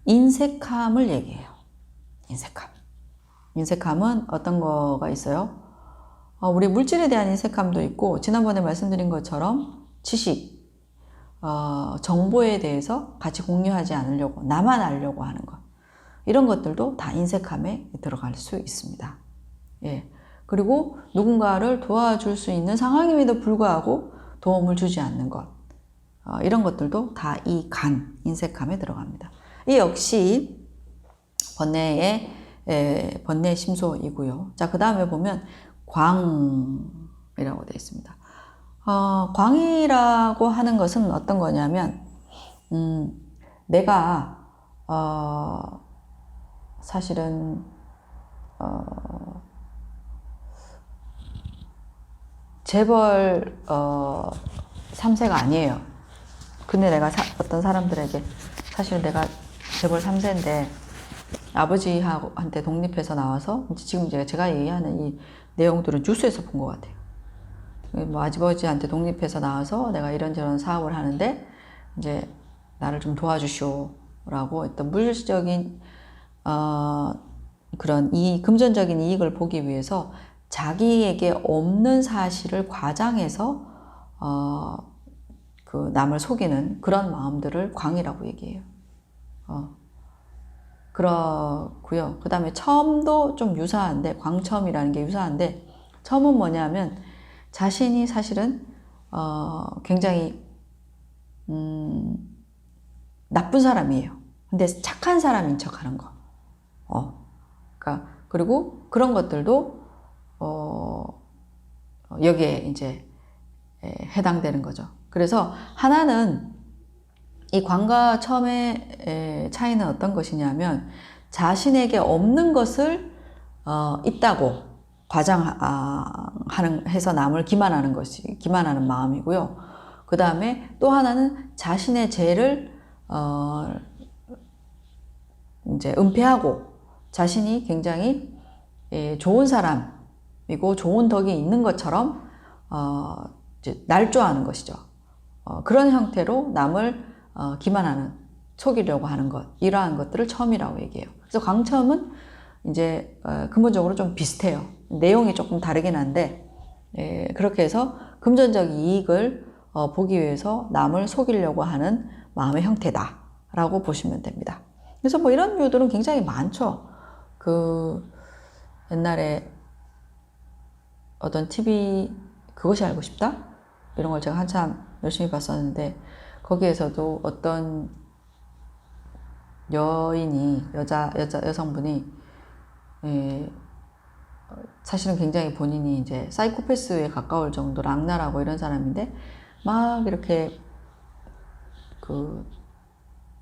인색함을 얘기해요. 인색함은 어떤 거가 있어요? 우리 물질에 대한 인색함도 있고, 지난번에 말씀드린 것처럼 지식, 정보에 대해서 같이 공유하지 않으려고, 나만 알려고 하는 것. 이런 것들도 다 인색함에 들어갈 수 있습니다. 예. 그리고 누군가를 도와줄 수 있는 상황임에도 불구하고 도움을 주지 않는 것. 이런 것들도 다 이 인색함에 들어갑니다. 이 역시 번뇌의 심소이고요. 자, 그 다음에 보면 광이라고 되어 있습니다. 광이라고 하는 것은 어떤 거냐면, 내가, 사실은, 재벌, 3세가 아니에요. 근데 내가 어떤 사람들에게, 사실 내가 재벌 3세인데, 아버지한테 독립해서 나와서, 지금 제가 얘기하는 이 내용들은 뉴스에서 본 것 같아요. 뭐 아버지한테 독립해서 나와서 내가 이런저런 사업을 하는데 이제 나를 좀 도와주시오라고 어떤 물질적인 그런 금전적인 이익을 보기 위해서 자기에게 없는 사실을 과장해서 그 남을 속이는 그런 마음들을 광이라고 얘기해요. 그렇고요. 그 다음에 첨도 좀 유사한데, 광첨이라는 게 유사한데, 첨은 뭐냐면 자신이 사실은 굉장히 나쁜 사람이에요. 근데 착한 사람인 척하는 거. 그러니까 그리고 그런 것들도 여기에 이제 해당되는 거죠. 그래서 하나는 이 광과 첨의 차이는 어떤 것이냐면 자신에게 없는 것을 있다고 해서 남을 기만하는 마음이고요. 그 다음에 또 하나는 자신의 죄를 이제 은폐하고 자신이 굉장히 좋은 사람, 사람이고 좋은 덕이 있는 것처럼 이제 날조하는 것이죠. 그런 형태로 남을 기만하는, 속이려고 하는 것, 이러한 것들을 첨이라고 얘기해요. 그래서 광첨은 이제 근본적으로 좀 비슷해요. 내용이 조금 다르긴 한데, 그렇게 해서 금전적 이익을 보기 위해서 남을 속이려고 하는 마음의 형태다라고 보시면 됩니다. 그래서 뭐 이런 류들은 굉장히 많죠. 그 옛날에 어떤 TV 그것이 알고 싶다? 이런 걸 제가 한참 열심히 봤었는데, 거기에서도 어떤 여인이, 여성분이, 사실은 굉장히 본인이 이제 사이코패스에 가까울 정도로 악랄하고 이런 사람인데, 막 이렇게 그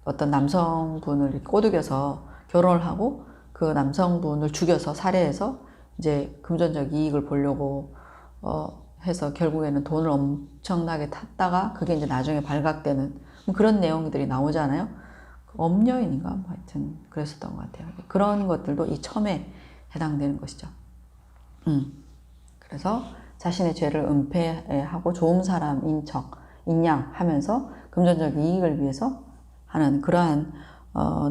어떤 남성분을 꼬드겨서 결혼을 하고 그 남성분을 죽여서 살해해서 이제 금전적 이익을 보려고 해서 결국에는 돈을 엄청나게 탔다가 그게 이제 나중에 발각되는 그런 내용들이 나오잖아요. 엄여인인가? 뭐 하여튼 그랬었던 것 같아요. 그런 것들도 이 첨에 해당되는 것이죠. 그래서 자신의 죄를 은폐하고 좋은 사람인 척, 인양하면서 금전적 이익을 위해서 하는 그러한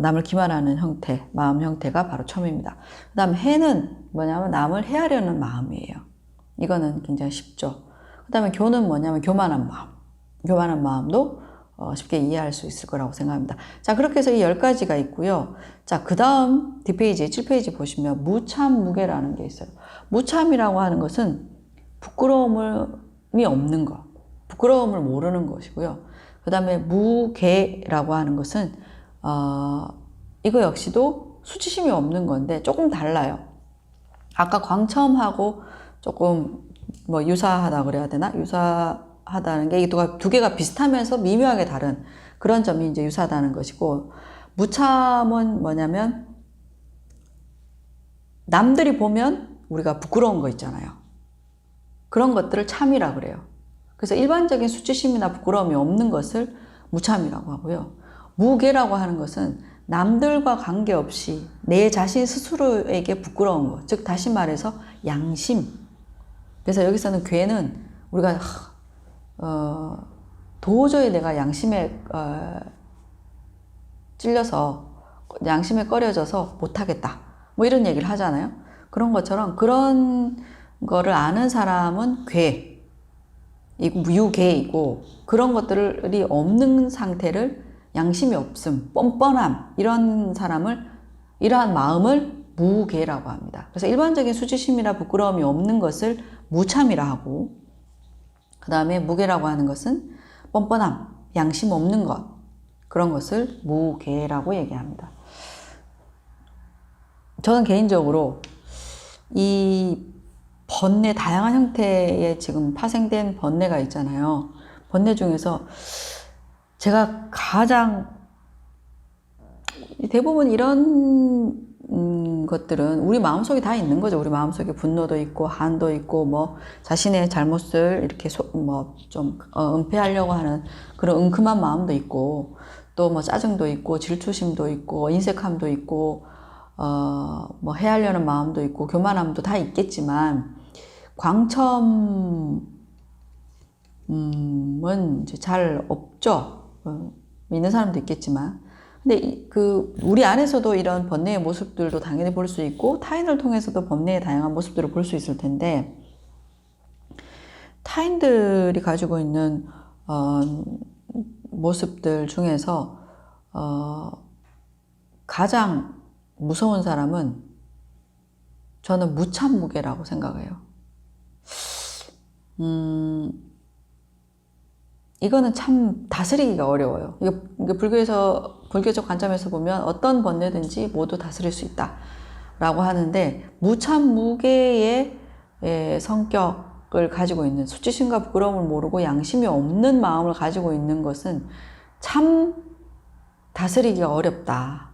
남을 기만하는 형태, 마음 형태가 바로 첨입니다. 그 다음 해는 뭐냐면 남을 해하려는 마음이에요. 이거는 굉장히 쉽죠. 그 다음에 교는 뭐냐면 교만한 마음. 교만한 마음도 쉽게 이해할 수 있을 거라고 생각합니다. 자, 그렇게 해서 이 10가지가 있고요. 자, 그 다음 뒷페이지, 7페이지 보시면 무참무계라는 게 있어요. 무참이라고 하는 것은 부끄러움이 없는 것, 부끄러움을 모르는 것이고요. 그 다음에 무계라고 하는 것은 이거 역시도 수치심이 없는 건데 조금 달라요. 아까 광첨하고 조금 뭐 유사하다 그래야 되나? 유사하다는 게 이 두 개가 비슷하면서 미묘하게 다른 그런 점이 이제 유사하다는 것이고, 무참은 뭐냐면 남들이 보면 우리가 부끄러운 거 있잖아요. 그런 것들을 참이라 그래요. 그래서 일반적인 수치심이나 부끄러움이 없는 것을 무참이라고 하고요. 무계라고 하는 것은 남들과 관계없이 내 자신 스스로에게 부끄러운 것, 즉 다시 말해서 양심. 그래서 여기서는 괴는 우리가 도저히 내가 양심에 찔려서, 양심에 꺼려져서 못하겠다, 뭐 이런 얘기를 하잖아요. 그런 것처럼 그런 거를 아는 사람은 괴, 유괴이고, 그런 것들이 없는 상태를 양심이 없음, 뻔뻔함, 이런 사람을, 이러한 마음을 무괴라고 합니다. 그래서 일반적인 수치심이나 부끄러움이 없는 것을 무참이라 하고, 그 다음에 무괴라고 하는 것은 뻔뻔함, 양심 없는 것, 그런 것을 무괴라고 얘기합니다. 저는 개인적으로 이 번뇌, 다양한 형태의 지금 파생된 번뇌가 있잖아요. 번뇌 중에서 제가 가장, 대부분 이런 것들은 우리 마음속에 다 있는 거죠. 우리 마음속에 분노도 있고 한도 있고 뭐 자신의 잘못을 이렇게 뭐 좀 은폐하려고 하는 그런 은큼한 마음도 있고, 또 뭐 짜증도 있고 질투심도 있고 인색함도 있고 뭐 해하려는 마음도 있고 교만함도 다 있겠지만, 광첨은 이제 잘 없죠. 있는 사람도 있겠지만, 근데 우리 안에서도 이런 번뇌의 모습들도 당연히 볼 수 있고, 타인을 통해서도 번뇌의 다양한 모습들을 볼 수 있을 텐데, 타인들이 가지고 있는 모습들 중에서 가장 무서운 사람은 저는 무참무계라고 생각해요. 이거는 참 다스리기가 어려워요. 이거 불교적 관점에서 보면 어떤 번뇌든지 모두 다스릴 수 있다 라고 하는데, 무참무계의 성격을 가지고 있는, 수치심과 부끄러움을 모르고 양심이 없는 마음을 가지고 있는 것은 참 다스리기가 어렵다.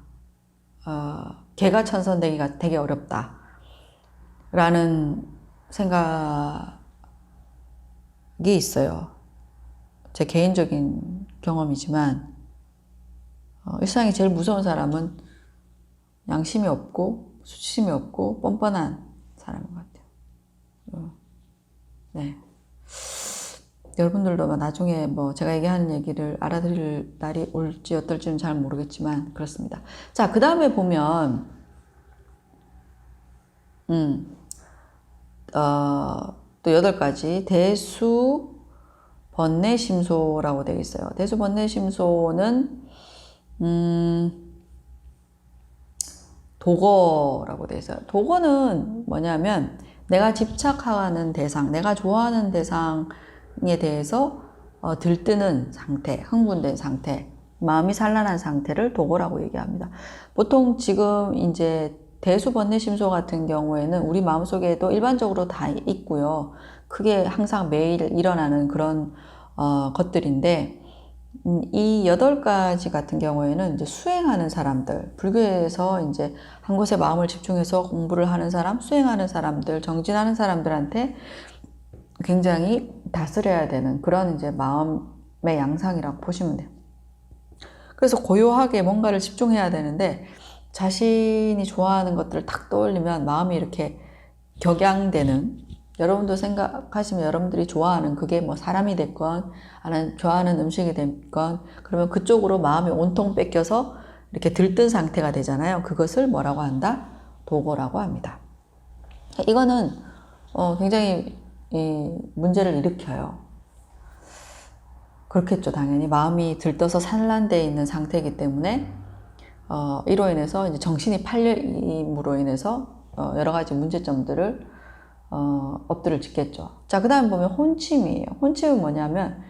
개가천선되기가 되게 어렵다 라는 생각이 있어요. 제 개인적인 경험이지만, 일상에 제일 무서운 사람은 양심이 없고 수치심이 없고 뻔뻔한 사람인 것 같아요. 네. 여러분들도 나중에 뭐 제가 얘기하는 얘기를 알아들을 날이 올지 어떨지는 잘 모르겠지만 그렇습니다. 자, 그 다음에 보면 또 8가지 대수 번뇌심소라고 되어 있어요. 대수 번뇌심소는 도거라고 되어 있어요. 도거는 뭐냐면 내가 집착하는 대상, 내가 좋아하는 대상에 대해서 들뜨는 상태, 흥분된 상태, 마음이 산란한 상태를 도거라고 얘기합니다. 보통 지금 이제 대수번뇌심소 같은 경우에는 우리 마음속에도 일반적으로 다 있고요. 크게 항상 매일 일어나는 그런 것들인데 이 8가지 같은 경우에는 이제 수행하는 사람들, 불교에서 이제 한 곳에 마음을 집중해서 공부를 하는 사람, 수행하는 사람들, 정진하는 사람들한테 굉장히 다스려야 되는 그런 이제 마음의 양상이라고 보시면 돼요. 그래서 고요하게 뭔가를 집중해야 되는데 자신이 좋아하는 것들을 탁 떠올리면 마음이 이렇게 격양되는, 여러분도 생각하시면 여러분들이 좋아하는 그게 뭐 사람이 됐건 아니면 좋아하는 음식이 됐건 그러면 그쪽으로 마음이 온통 뺏겨서 이렇게 들뜬 상태가 되잖아요. 그것을 뭐라고 한다? 도거라고 합니다. 이거는 굉장히 문제를 일으켜요. 그렇겠죠. 당연히 마음이 들떠서 산란되어 있는 상태이기 때문에 이로 인해서 이제 정신이 팔림으로 인해서 여러 가지 문제점들을 엎드려 짓겠죠. 자, 그 다음에 보면 혼침이에요. 혼침은 뭐냐면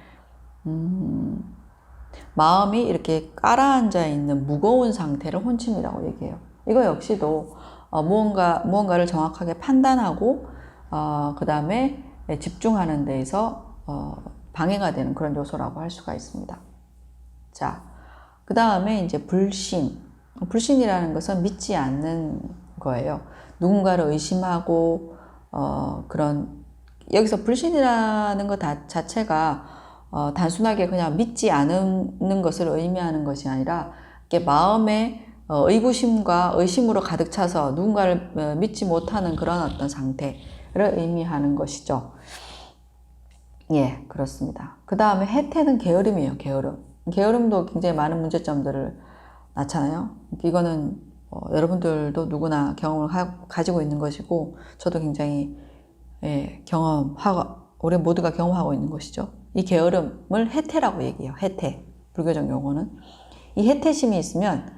마음이 이렇게 깔아앉아 있는 무거운 상태를 혼침이라고 얘기해요. 이거 역시도 무언가를 정확하게 판단하고 그 다음에 집중하는 데에서 방해가 되는 그런 요소라고 할 수가 있습니다. 자, 그 다음에 이제 불신. 불신이라는 것은 믿지 않는 거예요. 누군가를 의심하고 그런, 여기서 불신이라는 것 자체가 단순하게 그냥 믿지 않는 것을 의미하는 것이 아니라 이렇게 마음에 의구심과 의심으로 가득 차서 누군가를 믿지 못하는 그런 어떤 상태를 의미하는 것이죠. 예, 그렇습니다. 그 다음에 해태는 게으름이에요. 게으름. 게으름도 굉장히 많은 문제점들을 낳잖아요. 이거는 여러분들도 누구나 경험을 가지고 있는 것이고 저도 굉장히 우리 모두가 경험하고 있는 것이죠. 이 게으름을 해태라고 얘기해요. 해태. 불교적 용어는. 이 해태심이 있으면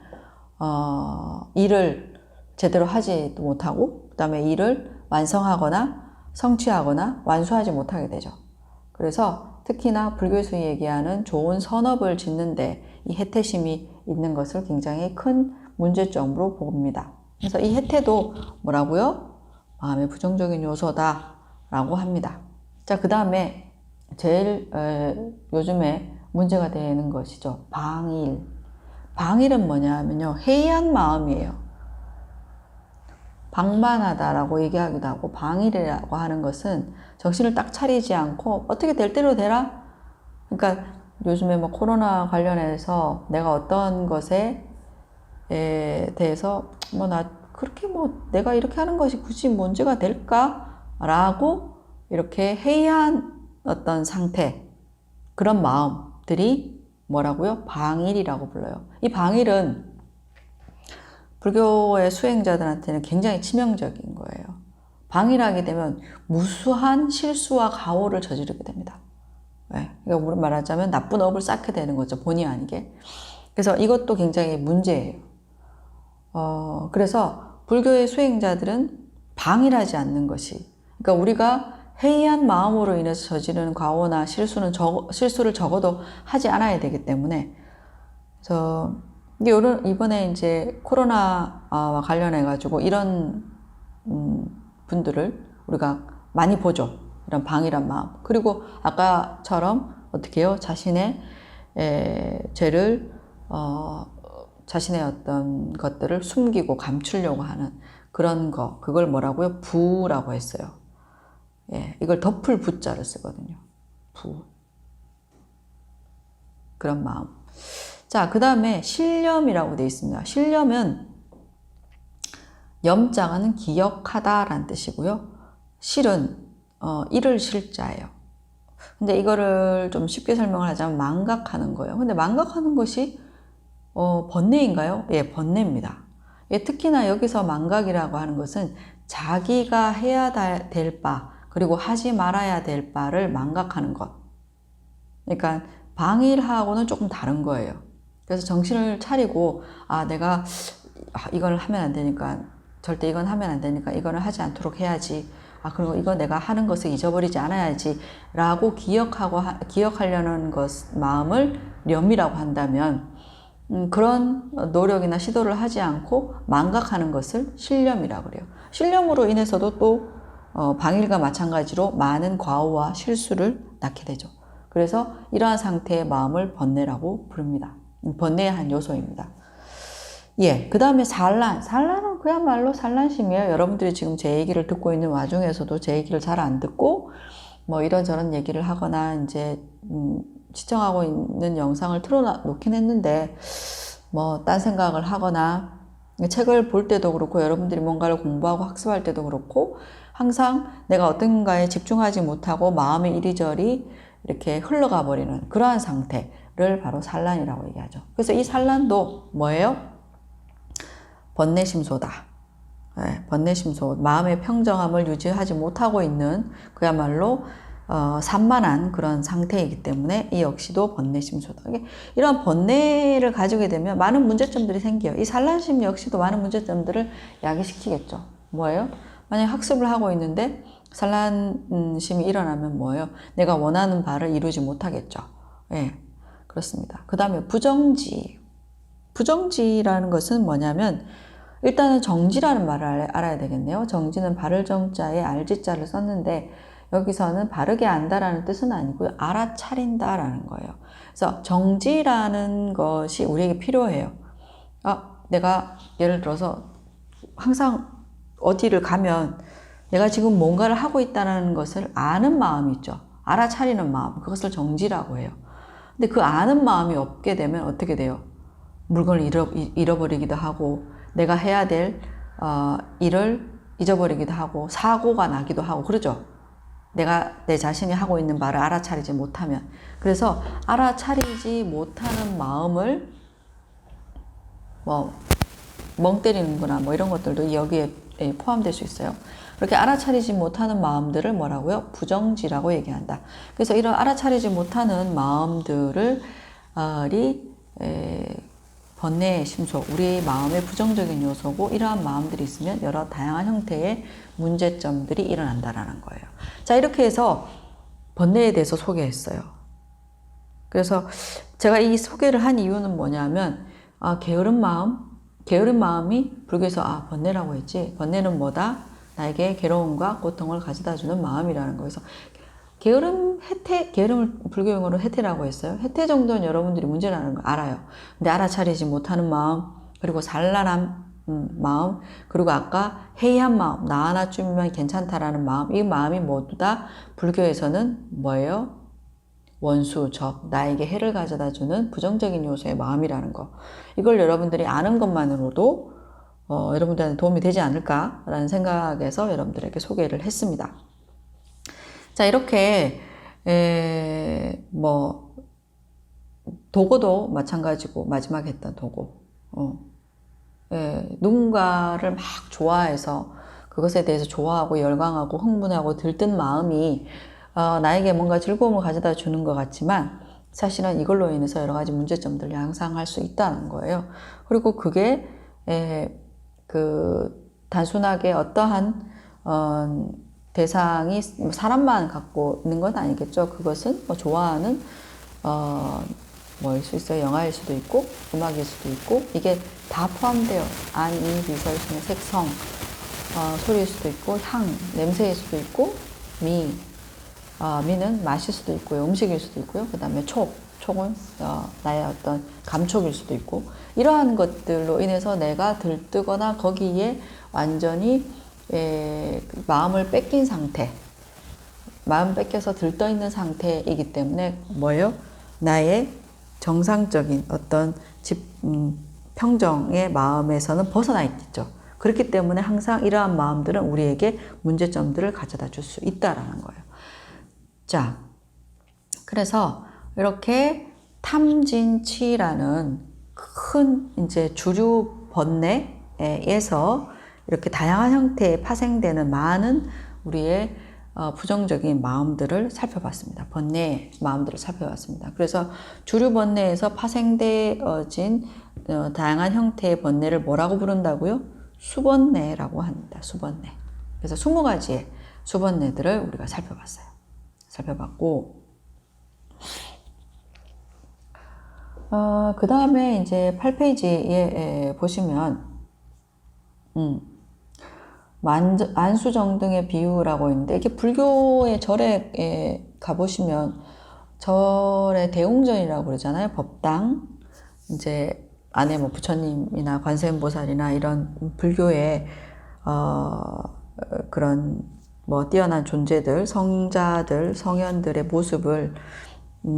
일을 제대로 하지도 못하고 그 다음에 일을 완성하거나 성취하거나 완수하지 못하게 되죠. 그래서 특히나 불교에서 얘기하는 좋은 선업을 짓는데 이 해태심이 있는 것을 굉장히 큰 문제점으로 봅니다. 그래서 이 해태도 뭐라고요? 마음의 부정적인 요소다라고 합니다. 자, 그 다음에 제일 요즘에 문제가 되는 것이죠. 방일. 방일은 뭐냐 하면요. 해이한 마음이에요. 방만하다라고 얘기하기도 하고 방일이라고 하는 것은 정신을 딱 차리지 않고 어떻게 될 대로 되라? 그러니까 요즘에 뭐 코로나 관련해서 내가 어떤 것에 대해서 그렇게 내가 이렇게 하는 것이 굳이 문제가 될까? 라고 이렇게 해이한 어떤 상태, 그런 마음들이 뭐라고요? 방일이라고 불러요. 이 방일은 불교의 수행자들한테는 굉장히 치명적인 거예요. 방일하게 되면 무수한 실수와 가오를 저지르게 됩니다. 네, 그러니까 우리 말하자면 나쁜 업을 쌓게 되는 거죠. 본의 아니게. 그래서 이것도 굉장히 문제예요. 그래서 불교의 수행자들은 방일하지 않는 것이, 그러니까 우리가 해이한 마음으로 인해서 저지르는 과오나 실수를 적어도 하지 않아야 되기 때문에, 그래서 이번에 이제 코로나와 관련해가지고 이런 분들을 우리가 많이 보죠. 이런 방일한 마음. 그리고 아까처럼 어떻게 해요? 자신의 죄를 자신의 어떤 것들을 숨기고 감추려고 하는 그런 거, 그걸 뭐라고요? 부라고 했어요. 예, 이걸 덮을 부자를 쓰거든요. 부. 그런 마음. 자, 그 다음에 신념이라고 되어 있습니다. 신념은 염자는 기억하다라는 뜻이고요. 실은 일을 실자예요. 근데 이거를 좀 쉽게 설명을 하자면 망각하는 거예요. 근데 망각하는 것이 번뇌인가요? 예, 번뇌입니다. 예, 특히나 여기서 망각이라고 하는 것은 자기가 해야 될 바, 그리고 하지 말아야 될 바를 망각하는 것. 그러니까 방일하고는 조금 다른 거예요. 그래서 정신을 차리고, 내가 이걸 하면 안 되니까, 절대 이건 하면 안 되니까 이거는 하지 않도록 해야지. 그리고 이거 내가 하는 것을 잊어버리지 않아야지. 라고 기억하려는 마음을 념이라고 한다면, 그런 노력이나 시도를 하지 않고 망각하는 것을 신념이라고 그래요. 신념으로 인해서도 또 방일과 마찬가지로 많은 과오와 실수를 낳게 되죠. 그래서 이러한 상태의 마음을 번뇌라고 부릅니다. 번뇌의 한 요소입니다. 예, 그 다음에 산란. 산란은 그야말로 산란심이에요. 여러분들이 지금 제 얘기를 듣고 있는 와중에서도 제 얘기를 잘 안 듣고 뭐 이런저런 얘기를 하거나 이제 시청하고 있는 영상을 틀어놓긴 했는데 뭐 딴 생각을 하거나 책을 볼 때도 그렇고 여러분들이 뭔가를 공부하고 학습할 때도 그렇고 항상 내가 어떤가에 집중하지 못하고 마음이 이리저리 이렇게 흘러가 버리는 그러한 상태를 바로 산란이라고 얘기하죠. 그래서 이 산란도 뭐예요? 번뇌심소다. 네, 번뇌심소, 마음의 평정함을 유지하지 못하고 있는 그야말로 산만한 그런 상태이기 때문에 이 역시도 번뇌심소다. 이런 번뇌를 가지게 되면 많은 문제점들이 생겨요. 이 산란심 역시도 많은 문제점들을 야기시키겠죠. 뭐예요? 만약 학습을 하고 있는데 산란심이 일어나면 뭐예요? 내가 원하는 바를 이루지 못하겠죠. 예, 그렇습니다. 그 다음에 부정지. 부정지라는 것은 뭐냐면 일단은 정지라는 말을 알아야 되겠네요. 정지는 바를 정자에 알지자를 썼는데 여기서는 바르게 안다라는 뜻은 아니고요. 알아차린다라는 거예요. 그래서 정지라는 것이 우리에게 필요해요. 내가 예를 들어서 항상 어디를 가면 내가 지금 뭔가를 하고 있다는 것을 아는 마음이 있죠. 알아차리는 마음. 그것을 정지라고 해요. 근데 그 아는 마음이 없게 되면 어떻게 돼요? 물건을 잃어버리기도 하고 내가 해야 될 일을 잊어버리기도 하고 사고가 나기도 하고 그러죠. 내가 내 자신이 하고 있는 말을 알아차리지 못하면. 그래서 알아차리지 못하는 마음을 멍 때리는구나 뭐 이런 것들도 여기에 포함될 수 있어요. 그렇게 알아차리지 못하는 마음들을 뭐라고요? 부정지라고 얘기한다. 그래서 이런 알아차리지 못하는 마음들을 번뇌의 심소, 우리의 마음의 부정적인 요소고 이러한 마음들이 있으면 여러 다양한 형태의 문제점들이 일어난다라는 거예요. 자, 이렇게 해서 번뇌에 대해서 소개했어요. 그래서 제가 이 소개를 한 이유는 뭐냐면 게으른 마음이 불교에서 번뇌라고 했지. 번뇌는 뭐다? 나에게 괴로움과 고통을 가져다주는 마음이라는 거에서 게으름을 불교 용어로 해태라고 했어요. 해태 정도는 여러분들이 문제라는 걸 알아요. 근데 알아차리지 못하는 마음, 그리고 산란한 마음, 그리고 아까 해이한 마음, 나 하나쯤이면 괜찮다라는 마음, 이 마음이 모두 다 불교에서는 뭐예요? 원수, 적, 나에게 해를 가져다주는 부정적인 요소의 마음이라는 거. 이걸 여러분들이 아는 것만으로도 여러분들한테 도움이 되지 않을까라는 생각에서 여러분들에게 소개를 했습니다. 자, 이렇게 도고도 마찬가지고 마지막에 했던 도고 누군가를 막 좋아해서 그것에 대해서 좋아하고 열광하고 흥분하고 들뜬 마음이 나에게 뭔가 즐거움을 가져다 주는 것 같지만 사실은 이걸로 인해서 여러 가지 문제점들을 양상할 수 있다는 거예요. 그리고 그게 단순하게 어떠한 대상이 사람만 갖고 있는 건 아니겠죠. 그것은 좋아하는 뭐일 수 있어요. 영화일 수도 있고 음악일 수도 있고 이게 다 포함돼요. 안, 이, 비설, 순, 색, 성, 소리일 수도 있고 향, 냄새일 수도 있고 미는 맛일 수도 있고요. 음식일 수도 있고요. 그 다음에 촉은 나의 어떤 감촉일 수도 있고 이러한 것들로 인해서 내가 들뜨거나 거기에 완전히 마음을 뺏긴 상태, 마음 뺏겨서 들떠있는 상태이기 때문에 뭐예요? 나의 정상적인 어떤 평정의 마음에서는 벗어나 있겠죠. 그렇기 때문에 항상 이러한 마음들은 우리에게 문제점들을 가져다 줄 수 있다라는 거예요. 자, 그래서 이렇게 탐진치라는 큰 이제 주류 번뇌에서 이렇게 다양한 형태의 파생되는 많은 우리의 부정적인 마음들을 살펴봤습니다. 번뇌의 마음들을 살펴봤습니다. 그래서 주류 번뇌에서 파생되어진 다양한 형태의 번뇌를 뭐라고 부른다고요? 수번뇌라고 합니다. 수번뇌. 그래서 20가지의 수번뇌들을 우리가 살펴봤어요. 살펴봤고, 그 다음에 이제 8페이지에 보시면, 안수정등의 비유라고 있는데, 이게 불교의 절에 가보시면, 절의 대웅전이라고 그러잖아요. 법당. 이제 안에 뭐 부처님이나 관세음보살이나 이런 불교의, 그런 뭐 뛰어난 존재들, 성자들, 성현들의 모습을,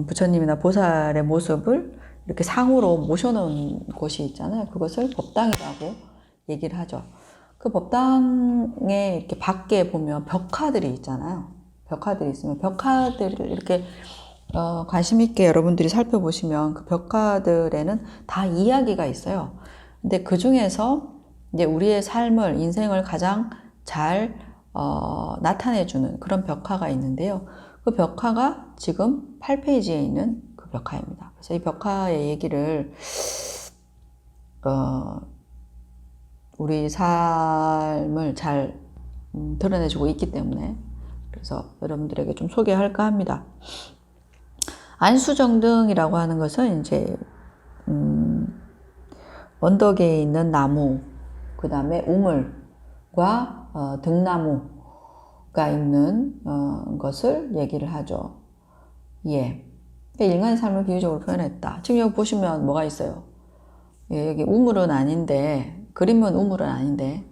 부처님이나 보살의 모습을 이렇게 상으로 모셔놓은 곳이 있잖아요. 그것을 법당이라고 얘기를 하죠. 그 법당에 이렇게 밖에 보면 벽화들이 있잖아요. 벽화들이 있으면 벽화들을 이렇게 관심 있게 여러분들이 살펴보시면 그 벽화들에는 다 이야기가 있어요. 근데 그 중에서 이제 우리의 삶을, 인생을 가장 잘 나타내주는 그런 벽화가 있는데요. 그 벽화가 지금 8페이지에 있는 그 벽화입니다. 그래서 이 벽화의 얘기를 우리 삶을 잘 드러내주고 있기 때문에 그래서 여러분들에게 좀 소개할까 합니다. 안수정등이라고 하는 것은 이제 언덕에 있는 나무, 그 다음에 우물과 등나무가 있는 것을 얘기를 하죠. 예. 인간의 삶을 비유적으로 표현했다. 지금 여기 보시면 뭐가 있어요? 예, 여기 우물은 아닌데, 그림은 우물은 아닌데,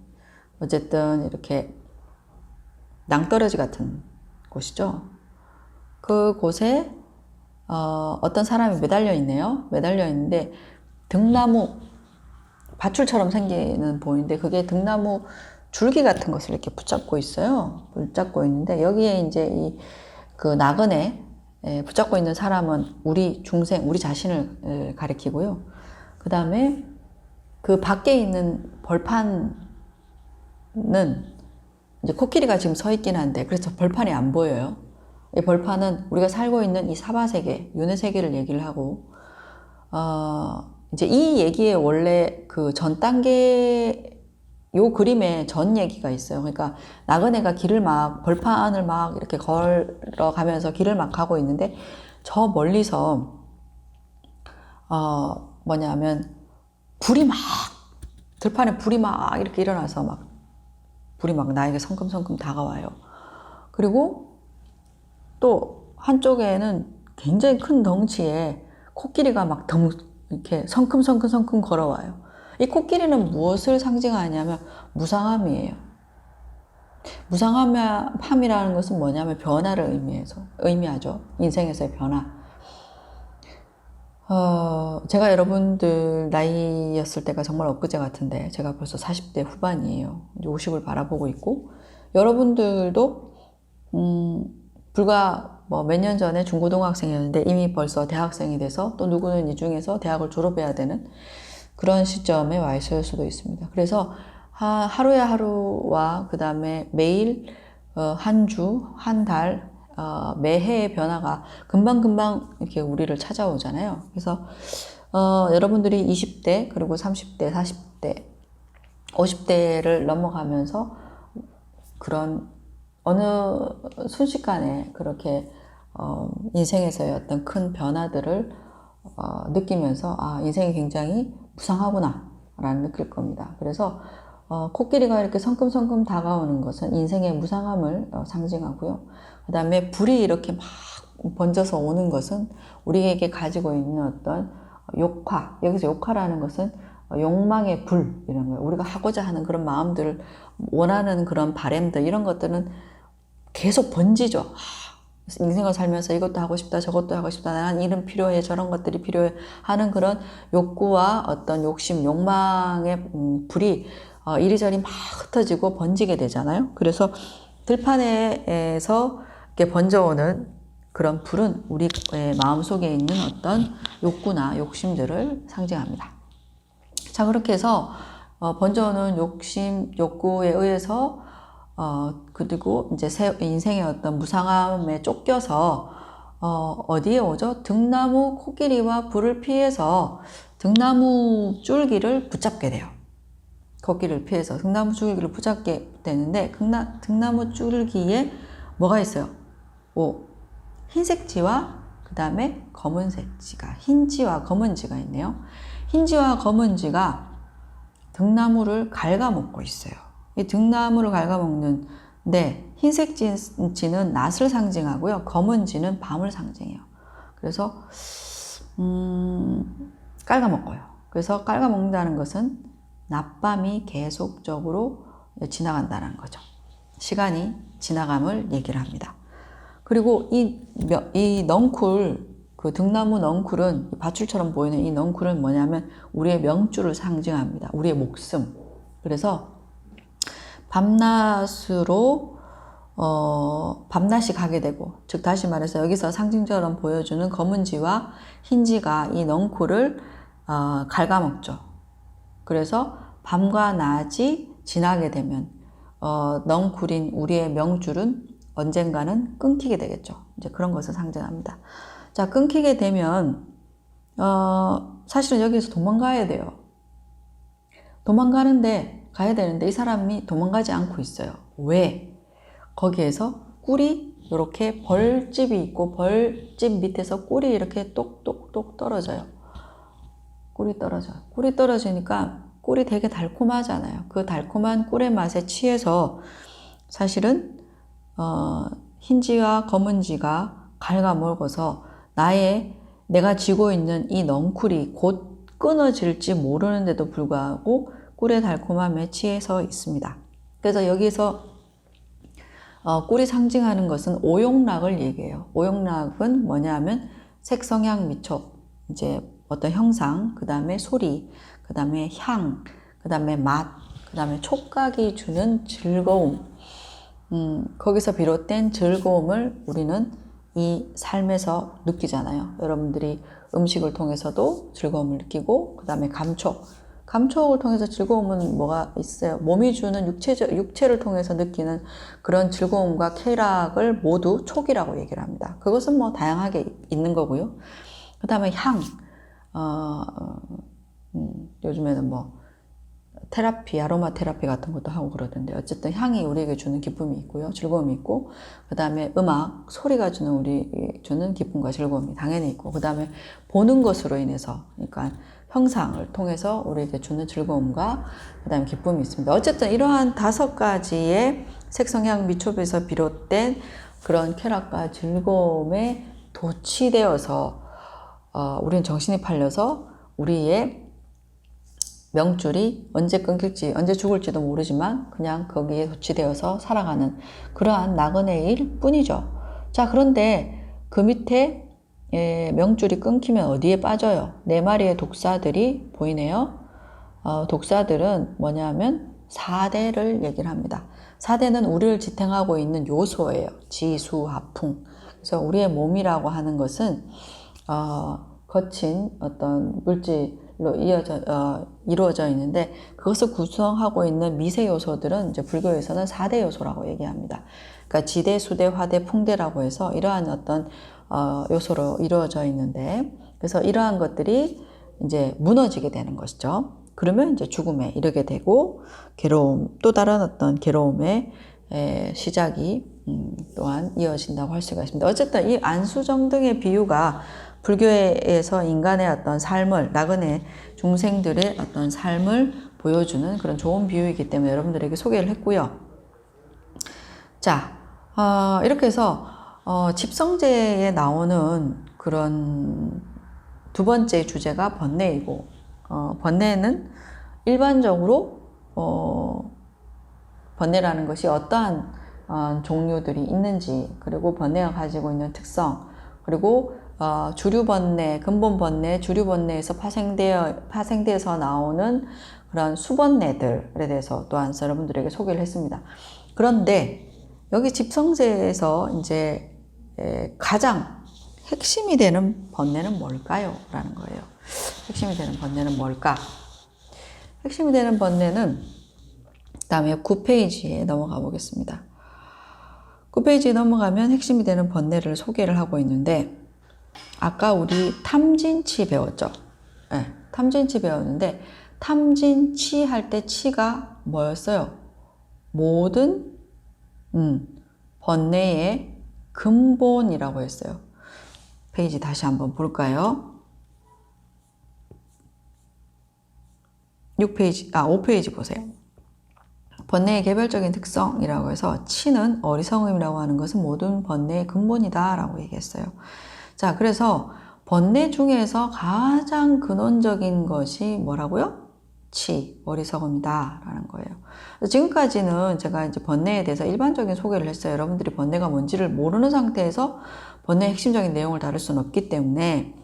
어쨌든 이렇게 낭떠러지 같은 곳이죠. 그 곳에 어떤 사람이 매달려 있네요. 매달려 있는데 등나무 밧줄처럼 생기는 보이는데 그게 등나무 줄기 같은 것을 이렇게 붙잡고 있어요. 붙잡고 있는데 여기에 이제 그 나그네 붙잡고 있는 사람은 우리 중생, 우리 자신을 가리키고요. 그 다음에 그 밖에 있는 벌판은 이제 코끼리가 지금 서 있긴 한데 그래서 벌판이 안 보여요. 이 벌판은 우리가 살고 있는 이 사바세계, 윤회 세계를 얘기를 하고, 이제 이 얘기에 원래 그 전 단계, 요 그림에 전 얘기가 있어요. 그러니까 나그네가 길을 막, 벌판을 막 이렇게 걸어가면서 길을 막 가고 있는데, 저 멀리서, 뭐냐면, 불이 막, 들판에 불이 막 이렇게 일어나서 막, 불이 막 나에게 성큼성큼 다가와요. 그리고 또 한쪽에는 굉장히 큰 덩치에 코끼리가 막 이렇게 성큼성큼 걸어와요. 이 코끼리는 무엇을 상징하냐면 무상함이에요. 무상함이라는 것은 뭐냐면 변화를 의미하죠. 인생에서의 변화. 제가 여러분들 나이였을 때가 정말 엊그제 같은데 제가 벌써 40대 후반이에요. 이제 50을 바라보고 있고 여러분들도 불과 뭐 몇 년 전에 중고등학생이었는데 이미 벌써 대학생이 돼서 또 누구는 이 중에서 대학을 졸업해야 되는 그런 시점에 와 있을 수도 있습니다. 그래서 하루의 하루와 그 다음에 매일 한 주, 한 달, 매해의 변화가 금방금방 이렇게 우리를 찾아오잖아요. 그래서 여러분들이 20대, 그리고 30대, 40대, 50대를 넘어가면서 그런 어느 순식간에 그렇게 인생에서의 어떤 큰 변화들을 느끼면서 인생이 굉장히 무상하구나 라는 느낄 겁니다. 그래서 코끼리가 이렇게 성큼성큼 다가오는 것은 인생의 무상함을 상징하고요. 그 다음에 불이 이렇게 막 번져서 오는 것은 우리에게 가지고 있는 어떤 욕화, 여기서 욕화라는 것은 욕망의 불 이런 거예요. 우리가 하고자 하는 그런 마음들을 원하는 그런 바램들 이런 것들은 계속 번지죠. 인생을 살면서 이것도 하고 싶다, 저것도 하고 싶다, 난 이런 필요해, 저런 것들이 필요해 하는 그런 욕구와 어떤 욕심, 욕망의 불이 이리저리 막 흩어지고 번지게 되잖아요. 그래서 들판에서 이렇게 번져오는 그런 불은 우리의 마음속에 있는 어떤 욕구나 욕심들을 상징합니다. 자, 그렇게 해서 번져오는 욕심, 욕구에 의해서 그리고 이제 인생의 어떤 무상함에 쫓겨서 어디에 오죠? 등나무 코끼리와 불을 피해서 등나무 줄기를 붙잡게 돼요. 코끼리를 피해서 등나무 줄기를 붙잡게 되는데 등나무 줄기에 뭐가 있어요? 흰색지와 그 다음에 검은색지가, 흰지와 검은지가 있네요. 흰지와 검은지가 등나무를 갉아먹고 있어요. 이 등나무를 갉아먹는데 흰색지는 낮을 상징하고요. 검은지는 밤을 상징해요. 그래서 갉아먹어요. 그래서 갉아먹는다는 것은 낮밤이 계속적으로 지나간다는 거죠. 시간이 지나감을 얘기를 합니다. 그리고 이 넝쿨, 그 등나무 넝쿨은 밧줄처럼 보이는 이 넝쿨은 뭐냐면 우리의 명줄을 상징합니다. 우리의 목숨. 그래서 밤낮으로 밤낮이 가게 되고, 즉 다시 말해서 여기서 상징처럼 보여주는 검은지와 흰지가 이 넝쿨을 갉아먹죠. 그래서 밤과 낮이 지나게 되면 넝쿨인 우리의 명줄은 언젠가는 끊기게 되겠죠. 이제 그런 것을 상징합니다. 자, 끊기게 되면 사실은 여기서 도망가야 돼요. 가야 되는데 이 사람이 도망가지 않고 있어요. 왜? 거기에서 꿀이 이렇게 벌집이 있고 벌집 밑에서 꿀이 이렇게 똑똑똑 떨어져요. 꿀이 떨어져요. 꿀이 떨어지니까 꿀이 되게 달콤하잖아요. 그 달콤한 꿀의 맛에 취해서 사실은 흰지와 검은지가 갉아먹어서 내가 쥐고 있는 이 넝쿨이 곧 끊어질지 모르는데도 불구하고 꿀의 달콤함에 취해서 있습니다. 그래서 여기서 꿀이 상징하는 것은 오용락을 얘기해요. 오용락은 뭐냐면 색성향 미촉, 이제 어떤 형상, 그 다음에 소리, 그 다음에 향, 그 다음에 맛, 그 다음에 촉각이 주는 즐거움, 거기서 비롯된 즐거움을 우리는 이 삶에서 느끼잖아요. 여러분들이 음식을 통해서도 즐거움을 느끼고, 그 다음에 감촉을 통해서 즐거움은 뭐가 있어요? 몸이 주는 육체를 통해서 느끼는 그런 즐거움과 쾌락을 모두 촉이라고 얘기를 합니다. 그것은 뭐 다양하게 있는 거고요. 그 다음에 향, 요즘에는 뭐 아로마 테라피 같은 것도 하고 그러던데, 어쨌든 향이 우리에게 주는 기쁨이 있고요. 즐거움이 있고, 그 다음에 음악, 소리가 주는 기쁨과 즐거움이 당연히 있고, 그 다음에 보는 것으로 인해서, 그러니까 형상을 통해서 우리에게 주는 즐거움과 그 다음에 기쁨이 있습니다. 어쨌든 이러한 5가지의 색성향 미촉에서 비롯된 그런 쾌락과 즐거움에 도취되어서 우리는 정신이 팔려서 우리의 명줄이 언제 끊길지, 언제 죽을지도 모르지만 그냥 거기에 도취되어서 살아가는 그러한 나그네일 뿐이죠. 자, 그런데 그 밑에 명줄이 끊기면 어디에 빠져요? 4마리의 독사들이 보이네요. 독사들은 뭐냐면 4대를 얘기를 합니다. 4대는 우리를 지탱하고 있는 요소예요. 지수, 하풍. 그래서 우리의 몸이라고 하는 것은 거친 어떤 물질로 이루어져 있는데, 그것을 구성하고 있는 미세 요소들은 이제 불교에서는 4대 요소라고 얘기합니다. 그러니까 지대, 수대, 화대, 풍대라고 해서 이러한 어떤 요소로 이루어져 있는데, 그래서 이러한 것들이 이제 무너지게 되는 것이죠. 그러면 이제 죽음에 이르게 되고, 괴로움, 또 다른 어떤 괴로움의 시작이 또한 이어진다고 할 수가 있습니다. 어쨌든 이 안수정 등의 비유가 불교에서 인간의 어떤 삶을, 나그네 중생들의 어떤 삶을 보여주는 그런 좋은 비유이기 때문에 여러분들에게 소개를 했고요. 자, 이렇게 해서 집성제에 나오는 그런 2번째 주제가 번뇌이고, 번뇌는 일반적으로 번뇌라는 것이 어떠한 종류들이 있는지, 그리고 번뇌가 가지고 있는 특성, 그리고 주류번뇌, 근본번뇌, 주류번뇌에서 파생돼서 나오는 그런 수번내들에 대해서 또한 여러분들에게 소개를 했습니다. 그런데 여기 집성제에서 이제 가장 핵심이 되는 번뇌는 뭘까요? 라는 거예요. 핵심이 되는 번뇌는 뭘까? 핵심이 되는 번뇌는 다음에 9페이지에 넘어가 보겠습니다. 9페이지에 넘어가면 핵심이 되는 번뇌를 소개를 하고 있는데, 아까 우리 탐진치 배웠죠? 네, 탐진치 배웠는데, 탐진치 할 때 치가 뭐였어요? 모든 번뇌의 근본이라고 했어요. 페이지 다시 한번 볼까요? 5페이지 보세요. 번뇌의 개별적인 특성이라고 해서 치는 어리석음이라고 하는 것은 모든 번뇌의 근본이다 라고 얘기했어요. 자, 그래서 번뇌 중에서 가장 근원적인 것이 뭐라고요? 치, 어리석음이다 라는 거예요. 지금까지는 제가 이제 번뇌에 대해서 일반적인 소개를 했어요. 여러분들이 번뇌가 뭔지를 모르는 상태에서 번뇌의 핵심적인 내용을 다룰 수는 없기 때문에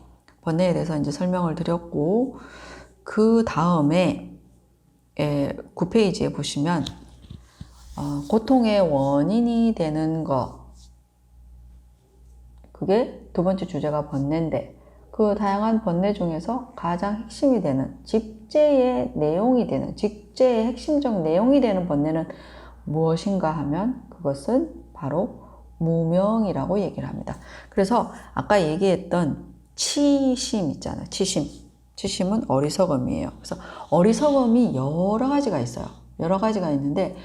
번뇌에 대해서 이제 설명을 드렸고, 그 다음에 9페이지에 보시면 고통의 원인이 되는 거, 그게 두 번째 주제가 번뇌인데, 그 다양한 번뇌 중에서 가장 핵심이 되는 직제의 내용이 되는, 직제의 핵심적 내용이 되는 번뇌는 무엇인가 하면 그것은 바로 무명이라고 얘기를 합니다. 그래서 아까 얘기했던 치심 있잖아요. 치심은 어리석음이에요. 그래서 어리석음이 여러 가지가 있어요. 여러 가지가 있는데,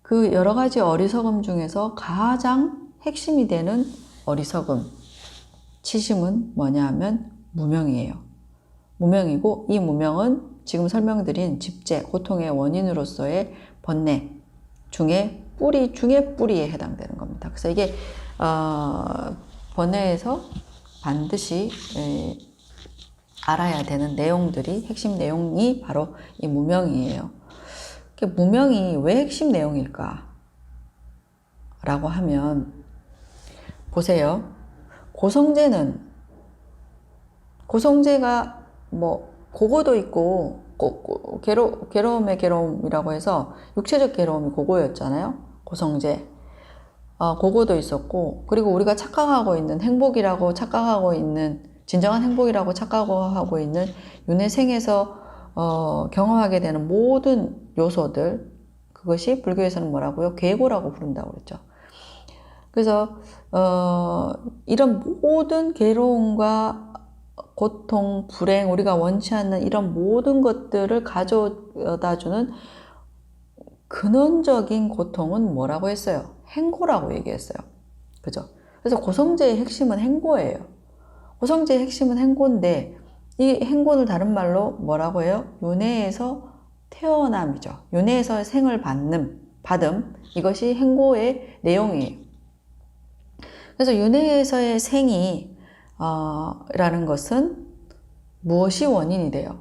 그 여러 가지 어리석음 중에서 가장 핵심이 되는 어리석음, 치심은 뭐냐 하면 무명이에요. 무명이고, 이 무명은 지금 설명드린 집제, 고통의 원인으로서의 번뇌 중에 뿌리 중에 뿌리에 해당되는 겁니다. 그래서 이게 번뇌에서 반드시 알아야 되는 내용들이, 핵심 내용이 바로 이 무명이에요. 무명이 왜 핵심 내용일까? 라고 하면, 보세요. 고성제가 뭐 고고도 있고, 괴로움의 괴로움이라고 해서 육체적 괴로움이 고고였잖아요. 고성제. 고고도 있었고, 그리고 우리가 착각하고 있는, 행복이라고 착각하고 있는, 진정한 행복이라고 착각하고 있는 윤회생에서 경험하게 되는 모든 요소들, 그것이 불교에서는 뭐라고요? 괴고라고 부른다고 그랬죠. 그래서 이런 모든 괴로움과 고통, 불행, 우리가 원치 않는 이런 모든 것들을 가져다주는 근원적인 고통은 뭐라고 했어요? 행고라고 얘기했어요. 그죠? 그래서 고성제의 핵심은 행고예요. 고성제의 핵심은 행고인데, 이 행고를 다른 말로 뭐라고 해요? 윤회에서 태어남이죠. 윤회에서 생을 받음, 이것이 행고의 내용이에요. 그래서 윤회에서의 생이 라는 것은 무엇이 원인이 돼요?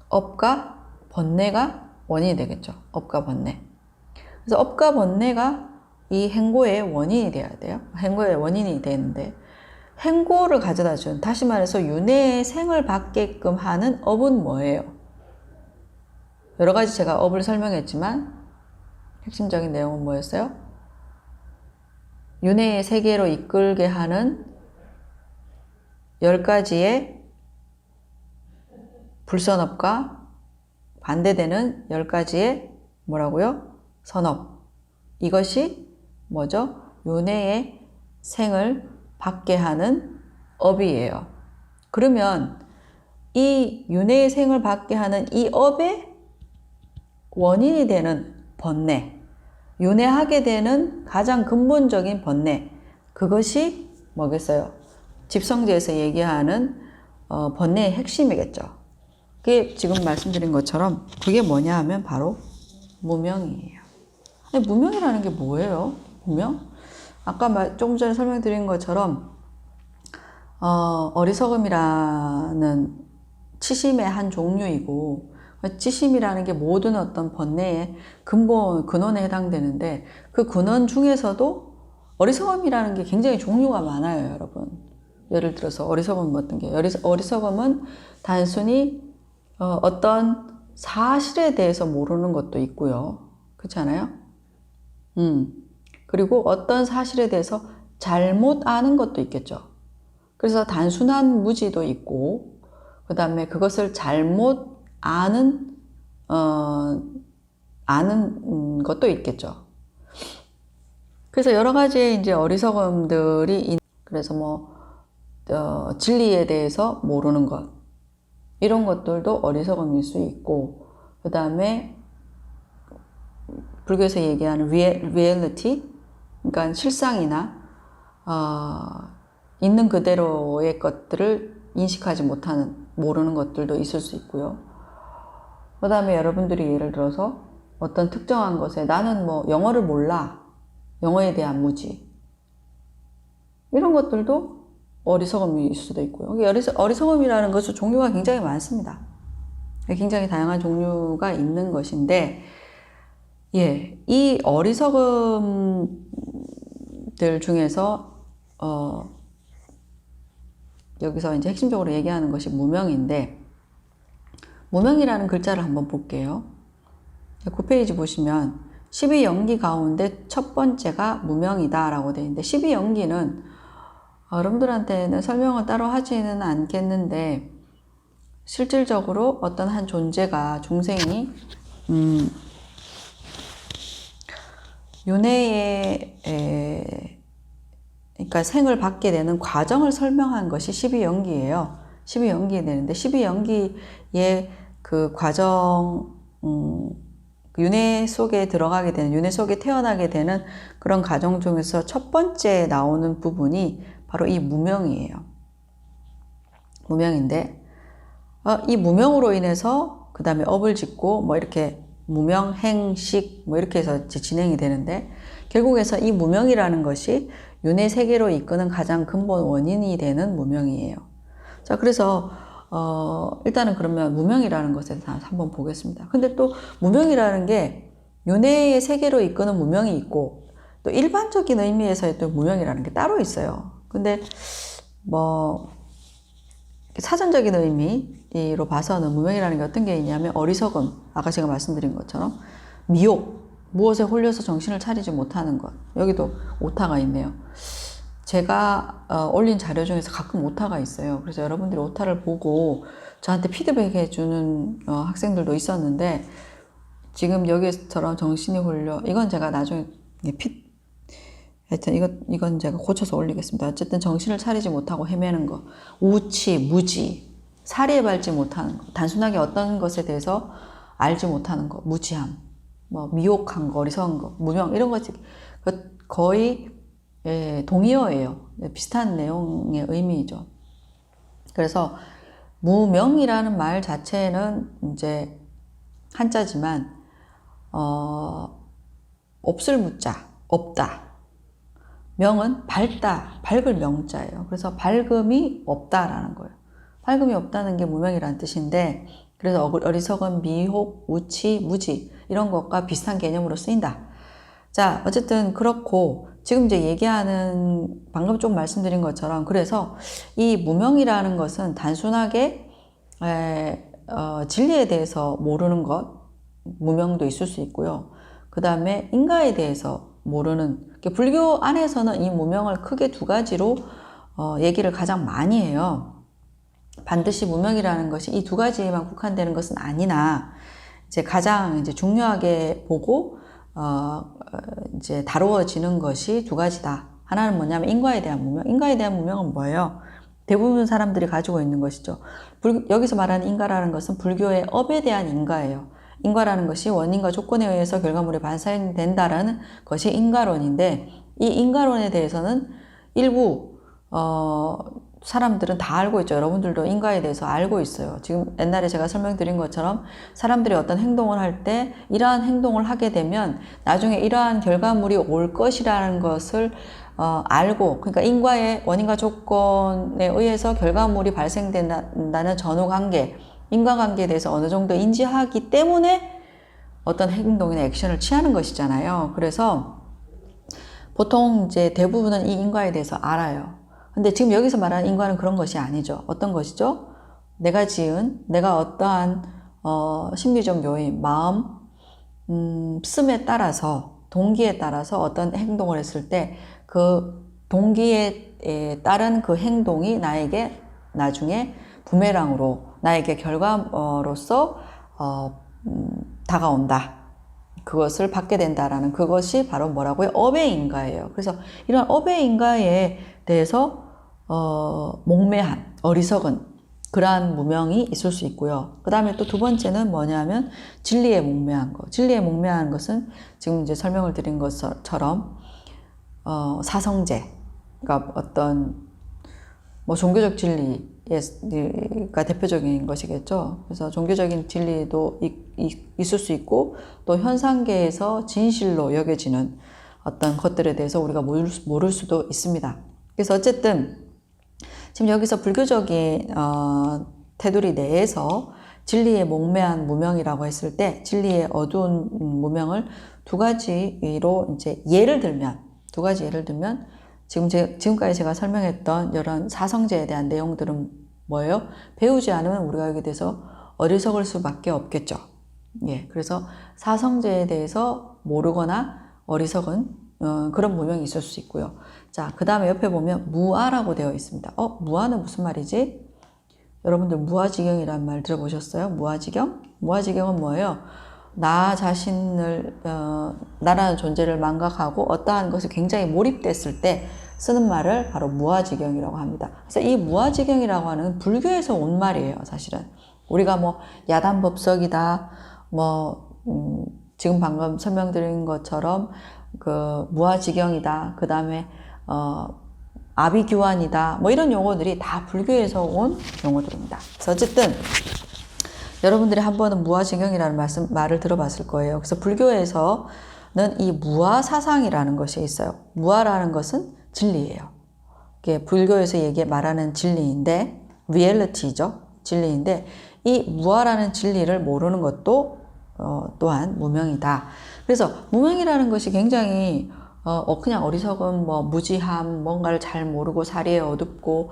업과 번뇌가 원인이 되겠죠. 업과 번뇌. 그래서 업과 번뇌가 이 행고의 원인이 돼야 돼요. 행고의 원인이 되는데, 행고를 가져다 준, 다시 말해서 윤회의 생을 받게끔 하는 업은 뭐예요? 여러 가지 제가 업을 설명했지만 핵심적인 내용은 뭐였어요? 윤회의 세계로 이끌게 하는 10가지의 불선업과 반대되는 10가지의 뭐라고요? 선업. 이것이 뭐죠? 윤회의 생을 받게 하는 업이에요. 그러면 이 윤회의 생을 받게 하는 이 업의 원인이 되는 번뇌, 윤회하게 되는 가장 근본적인 번뇌, 그것이 뭐겠어요? 집성제에서 얘기하는 번뇌의 핵심이겠죠. 그게 지금 말씀드린 것처럼 그게 뭐냐 하면 바로 무명이에요. 무명이라는 게 뭐예요? 무명? 아까 조금 전에 설명드린 것처럼 어리석음이라는 치심의 한 종류이고, 치심이라는 게 모든 어떤 번뇌의 근원에 해당되는데, 그 근원 중에서도 어리석음이라는 게 굉장히 종류가 많아요, 여러분. 예를 들어서 어리석음은 어떤 게, 어리석음은 단순히 어떤 사실에 대해서 모르는 것도 있고요. 그렇지 않아요? 그리고 어떤 사실에 대해서 잘못 아는 것도 있겠죠. 그래서 단순한 무지도 있고, 그 다음에 그것을 잘못 아는 것도 있겠죠. 그래서 여러 가지의 이제 어리석음들이 그래서 뭐 진리에 대해서 모르는 것, 이런 것들도 어리석음일 수 있고, 그 다음에 불교에서 얘기하는 리얼리티, 그러니까 실상이나 있는 그대로의 것들을 인식하지 못하는, 모르는 것들도 있을 수 있고요. 그 다음에 여러분들이 예를 들어서 어떤 특정한 것에 나는 뭐 영어를 몰라, 영어에 대한 무지, 이런 것들도 어리석음일 수도 있고요. 어리석음이라는 것은 종류가 굉장히 많습니다. 굉장히 다양한 종류가 있는 것인데, 예, 이 어리석음들 중에서 여기서 이제 핵심적으로 얘기하는 것이 무명인데, 무명이라는 글자를 한번 볼게요. 9페이지 보시면 12연기 가운데 첫 번째가 무명이다 라고 되어 있는데, 12연기는 여러분들한테는 설명을 따로 하지는 않겠는데, 실질적으로 어떤 한 존재가, 중생이 윤회에 그러니까 생을 받게 되는 과정을 설명한 것이 12연기예요. 12연기 되는데, 12연기의 그 과정, 윤회 속에 들어가게 되는, 윤회 속에 태어나게 되는 그런 과정 중에서 첫 번째 나오는 부분이 바로 이 무명이에요. 무명인데, 이 무명으로 인해서 그 다음에 업을 짓고 뭐 이렇게 무명, 행식 뭐 이렇게 해서 진행이 되는데, 결국에서 이 무명이라는 것이 윤회 세계로 이끄는 가장 근본 원인이 되는 무명이에요. 자, 그래서 일단은 그러면 무명이라는 것에 대해서 한번 보겠습니다. 근데 또 무명이라는 게 윤회의 세계로 이끄는 무명이 있고, 또 일반적인 의미에서의 또 무명이라는 게 따로 있어요. 근데 뭐 사전적인 의미로 봐서는 무명이라는 게 어떤 게 있냐면, 어리석음, 아까 제가 말씀드린 것처럼 미혹, 무엇에 홀려서 정신을 차리지 못하는 것. 여기도 오타가 있네요. 제가 올린 자료 중에서 가끔 오타가 있어요. 그래서 여러분들이 오타를 보고 저한테 피드백 해주는 학생들도 있었는데, 지금 여기서처럼 정신이 홀려, 이건 제가 나중에 하여튼 이건 제가 고쳐서 올리겠습니다. 어쨌든 정신을 차리지 못하고 헤매는 거, 우치, 무지, 사리에 밟지 못하는 거, 단순하게 어떤 것에 대해서 알지 못하는 거, 무지함, 뭐 미혹한 거, 어리석은 거, 무명, 이런 것이 거의 동의어예요. 비슷한 내용의 의미죠. 그래서 무명이라는 말 자체는 이제 한자지만 없을 무자, 없다. 명은 밝다, 밝을 명자예요. 그래서 밝음이 없다라는 거예요. 밝음이 없다는 게 무명이라는 뜻인데, 그래서 어리석은, 미혹, 우치, 무지, 이런 것과 비슷한 개념으로 쓰인다. 자, 어쨌든 그렇고, 지금 이제 얘기하는, 방금 좀 말씀드린 것처럼, 그래서 이 무명이라는 것은 단순하게 진리에 대해서 모르는 것, 무명도 있을 수 있고요. 그 다음에 인가에 대해서 모르는, 불교 안에서는 이 무명을 크게 두 가지로 얘기를 가장 많이 해요. 반드시 무명이라는 것이 이 두 가지에만 국한되는 것은 아니나, 이제 가장 이제 중요하게 보고 이제 다루어지는 것이 두 가지다. 하나는 뭐냐면 인과에 대한 무명. 인과에 대한 무명은 뭐예요? 대부분 사람들이 가지고 있는 것이죠. 여기서 말하는 인과라는 것은 불교의 업에 대한 인과예요. 인과라는 것이 원인과 조건에 의해서 결과물이 발생된다라는 것이 인과론인데, 이 인과론에 대해서는 일부 사람들은 다 알고 있죠. 여러분들도 인과에 대해서 알고 있어요. 지금 옛날에 제가 설명드린 것처럼 사람들이 어떤 행동을 할 때 이러한 행동을 하게 되면 나중에 이러한 결과물이 올 것이라는 것을 알고, 그러니까 인과의 원인과 조건에 의해서 결과물이 발생된다는 전후관계, 인과관계에 대해서 어느 정도 인지하기 때문에 어떤 행동이나 액션을 취하는 것이잖아요. 그래서 보통 이제 대부분은 이 인과에 대해서 알아요. 근데 지금 여기서 말하는 인과는 그런 것이 아니죠. 어떤 것이죠? 내가 어떠한 심리적 요인, 마음, 씀에 따라서, 동기에 따라서 어떤 행동을 했을 때 그 동기에 따른 그 행동이 나에게 나중에 부메랑으로 나에게 결과로서 다가온다. 그것을 받게 된다라는 그것이 바로 뭐라고요? 업의 인과예요. 그래서 이런 업의 인과에 대해서 목매한, 어리석은 그러한 무명이 있을 수 있고요. 그 다음에 또 두 번째는 뭐냐면 진리에 목매한 거. 진리에 목매한 것은 지금 이제 설명을 드린 것처럼 사성제, 그러니까 어떤 뭐 종교적 진리가 대표적인 것이겠죠. 그래서 종교적인 진리도 있을 수 있고 또 현상계에서 진실로 여겨지는 어떤 것들에 대해서 우리가 모를 수도 있습니다. 그래서 어쨌든 지금 여기서 불교적인 테두리 내에서 진리에 목매한 무명이라고 했을 때 진리의 어두운 무명을 두 가지로 이제 두 가지 예를 들면 지금까지 제가 설명했던 이런 사성제에 대한 내용들은 뭐예요? 배우지 않으면 우리가 여기에 대해서 어리석을 수밖에 없겠죠. 예, 그래서 사성제에 대해서 모르거나 어리석은 그런 무명이 있을 수 있고요. 자, 그 다음에 옆에 보면 무아라고 되어 있습니다. 무아는 무슨 말이지? 여러분들 무아지경이라는 말 들어보셨어요? 무아지경? 무아지경은 뭐예요? 나 자신을, 나라는 존재를 망각하고 어떠한 것에 굉장히 몰입됐을 때 쓰는 말을 바로 무아지경이라고 합니다. 그래서 이 무아지경이라고 하는 불교에서 온 말이에요, 사실은. 우리가 뭐 야단법석이다, 지금 방금 설명드린 것처럼 그 무아지경이다, 그 다음에 아비규환이다, 뭐 이런 용어들이 다 불교에서 온 용어들입니다. 그래서 어쨌든 여러분들이 한 번은 무아지경이라는 말을 들어봤을 거예요. 그래서 불교에서는 이 무아사상이라는 것이 있어요. 무아라는 것은 진리예요. 이게 불교에서 말하는 진리인데, 리얼리티죠. 진리인데, 이 무아라는 진리를 모르는 것도 또한 무명이다. 그래서 무명이라는 것이 굉장히 그냥 어리석은 무지함, 뭔가를 잘 모르고 사리에 어둡고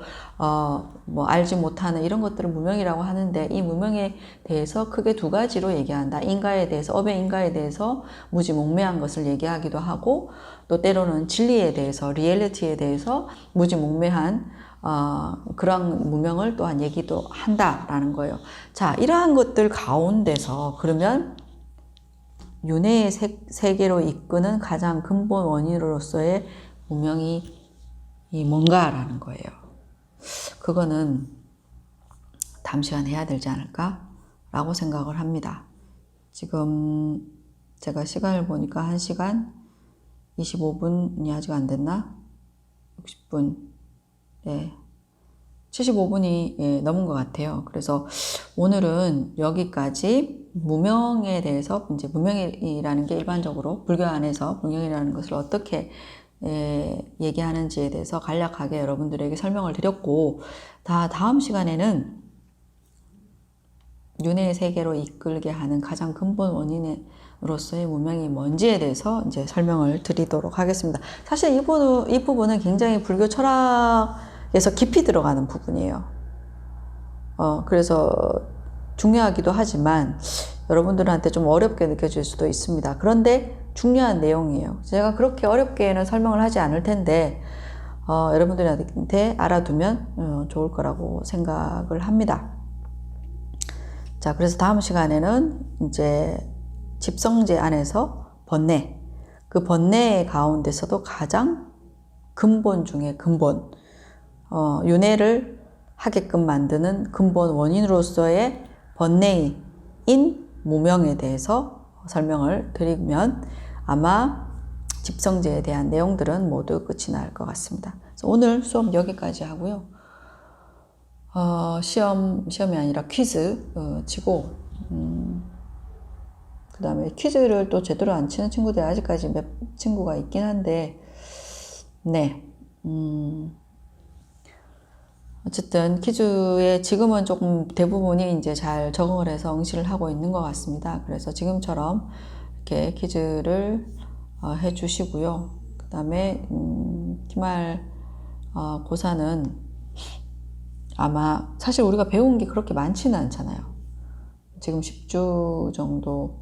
알지 못하는 이런 것들을 무명이라고 하는데 이 무명에 대해서 크게 두 가지로 얘기한다. 인가에 대해서, 업의 인가에 대해서 무지몽매한 것을 얘기하기도 하고 또 때로는 진리에 대해서, 리얼리티에 대해서 무지몽매한 그런 무명을 또한 얘기도 한다라는 거예요. 자, 이러한 것들 가운데서 그러면 윤회의 세계로 이끄는 가장 근본 원인으로서의 무명이 뭔가라는 거예요. 그거는 다음 시간에 해야 되지 않을까라고 생각을 합니다. 지금 제가 시간을 보니까 1시간 25분이 아직 안 됐나? 60분. 네. 75분이 넘은 것 같아요. 그래서 오늘은 여기까지 무명에 대해서, 이제 무명이라는 게 일반적으로 불교 안에서 무명이라는 것을 어떻게 얘기하는지에 대해서 간략하게 여러분들에게 설명을 드렸고, 다음 시간에는 윤회의 세계로 이끌게 하는 가장 근본 원인으로서의 무명이 뭔지에 대해서 이제 설명을 드리도록 하겠습니다. 사실 이 부분은 굉장히 불교 철학에서 깊이 들어가는 부분이에요. 그래서 중요하기도 하지만 여러분들한테 좀 어렵게 느껴질 수도 있습니다. 그런데 중요한 내용이에요. 제가 그렇게 어렵게는 설명을 하지 않을 텐데 여러분들한테 알아두면 좋을 거라고 생각을 합니다. 자, 그래서 다음 시간에는 이제 집성제 안에서 번뇌, 그 번뇌 가운데서도 가장 근본 중에 근본, 윤회를 하게끔 만드는 근본 원인으로서의 번뇌인 무명에 대해서 설명을 드리면 아마 집성제에 대한 내용들은 모두 끝이 날 것 같습니다. 그래서 오늘 수업 여기까지 하고요. 시험이 아니라 퀴즈 치고 그 다음에 퀴즈를 또 제대로 안 치는 친구들이 아직까지 몇 친구가 있긴 한데 네. 어쨌든 퀴즈에 지금은 조금 대부분이 이제 잘 적응을 해서 응시를 하고 있는 것 같습니다. 그래서 지금처럼 이렇게 퀴즈를 해 주시고요. 그 다음에 기말 고사는 아마 사실 우리가 배운 게 그렇게 많지는 않잖아요. 지금 10주 정도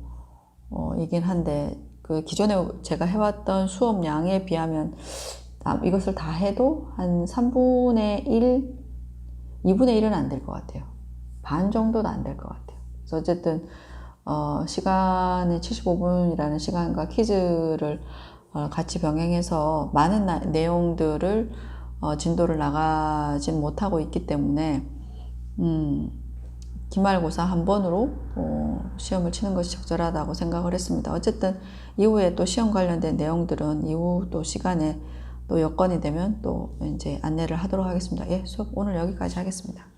이긴 한데 그 기존에 제가 해왔던 수업 양에 비하면 이것을 다 해도 한 3분의 1, 2분의 1은 안 될 것 같아요. 반 정도도 안 될 것 같아요. 그래서 어쨌든 시간이 75분이라는 시간과 퀴즈를 같이 병행해서 많은 내용들을 진도를 나가진 못하고 있기 때문에 기말고사 한 번으로 시험을 치는 것이 적절하다고 생각을 했습니다. 어쨌든 이후에 또 시험 관련된 내용들은 이후 또 시간에 또 여건이 되면 또 이제 안내를 하도록 하겠습니다. 예, 수업 오늘 여기까지 하겠습니다.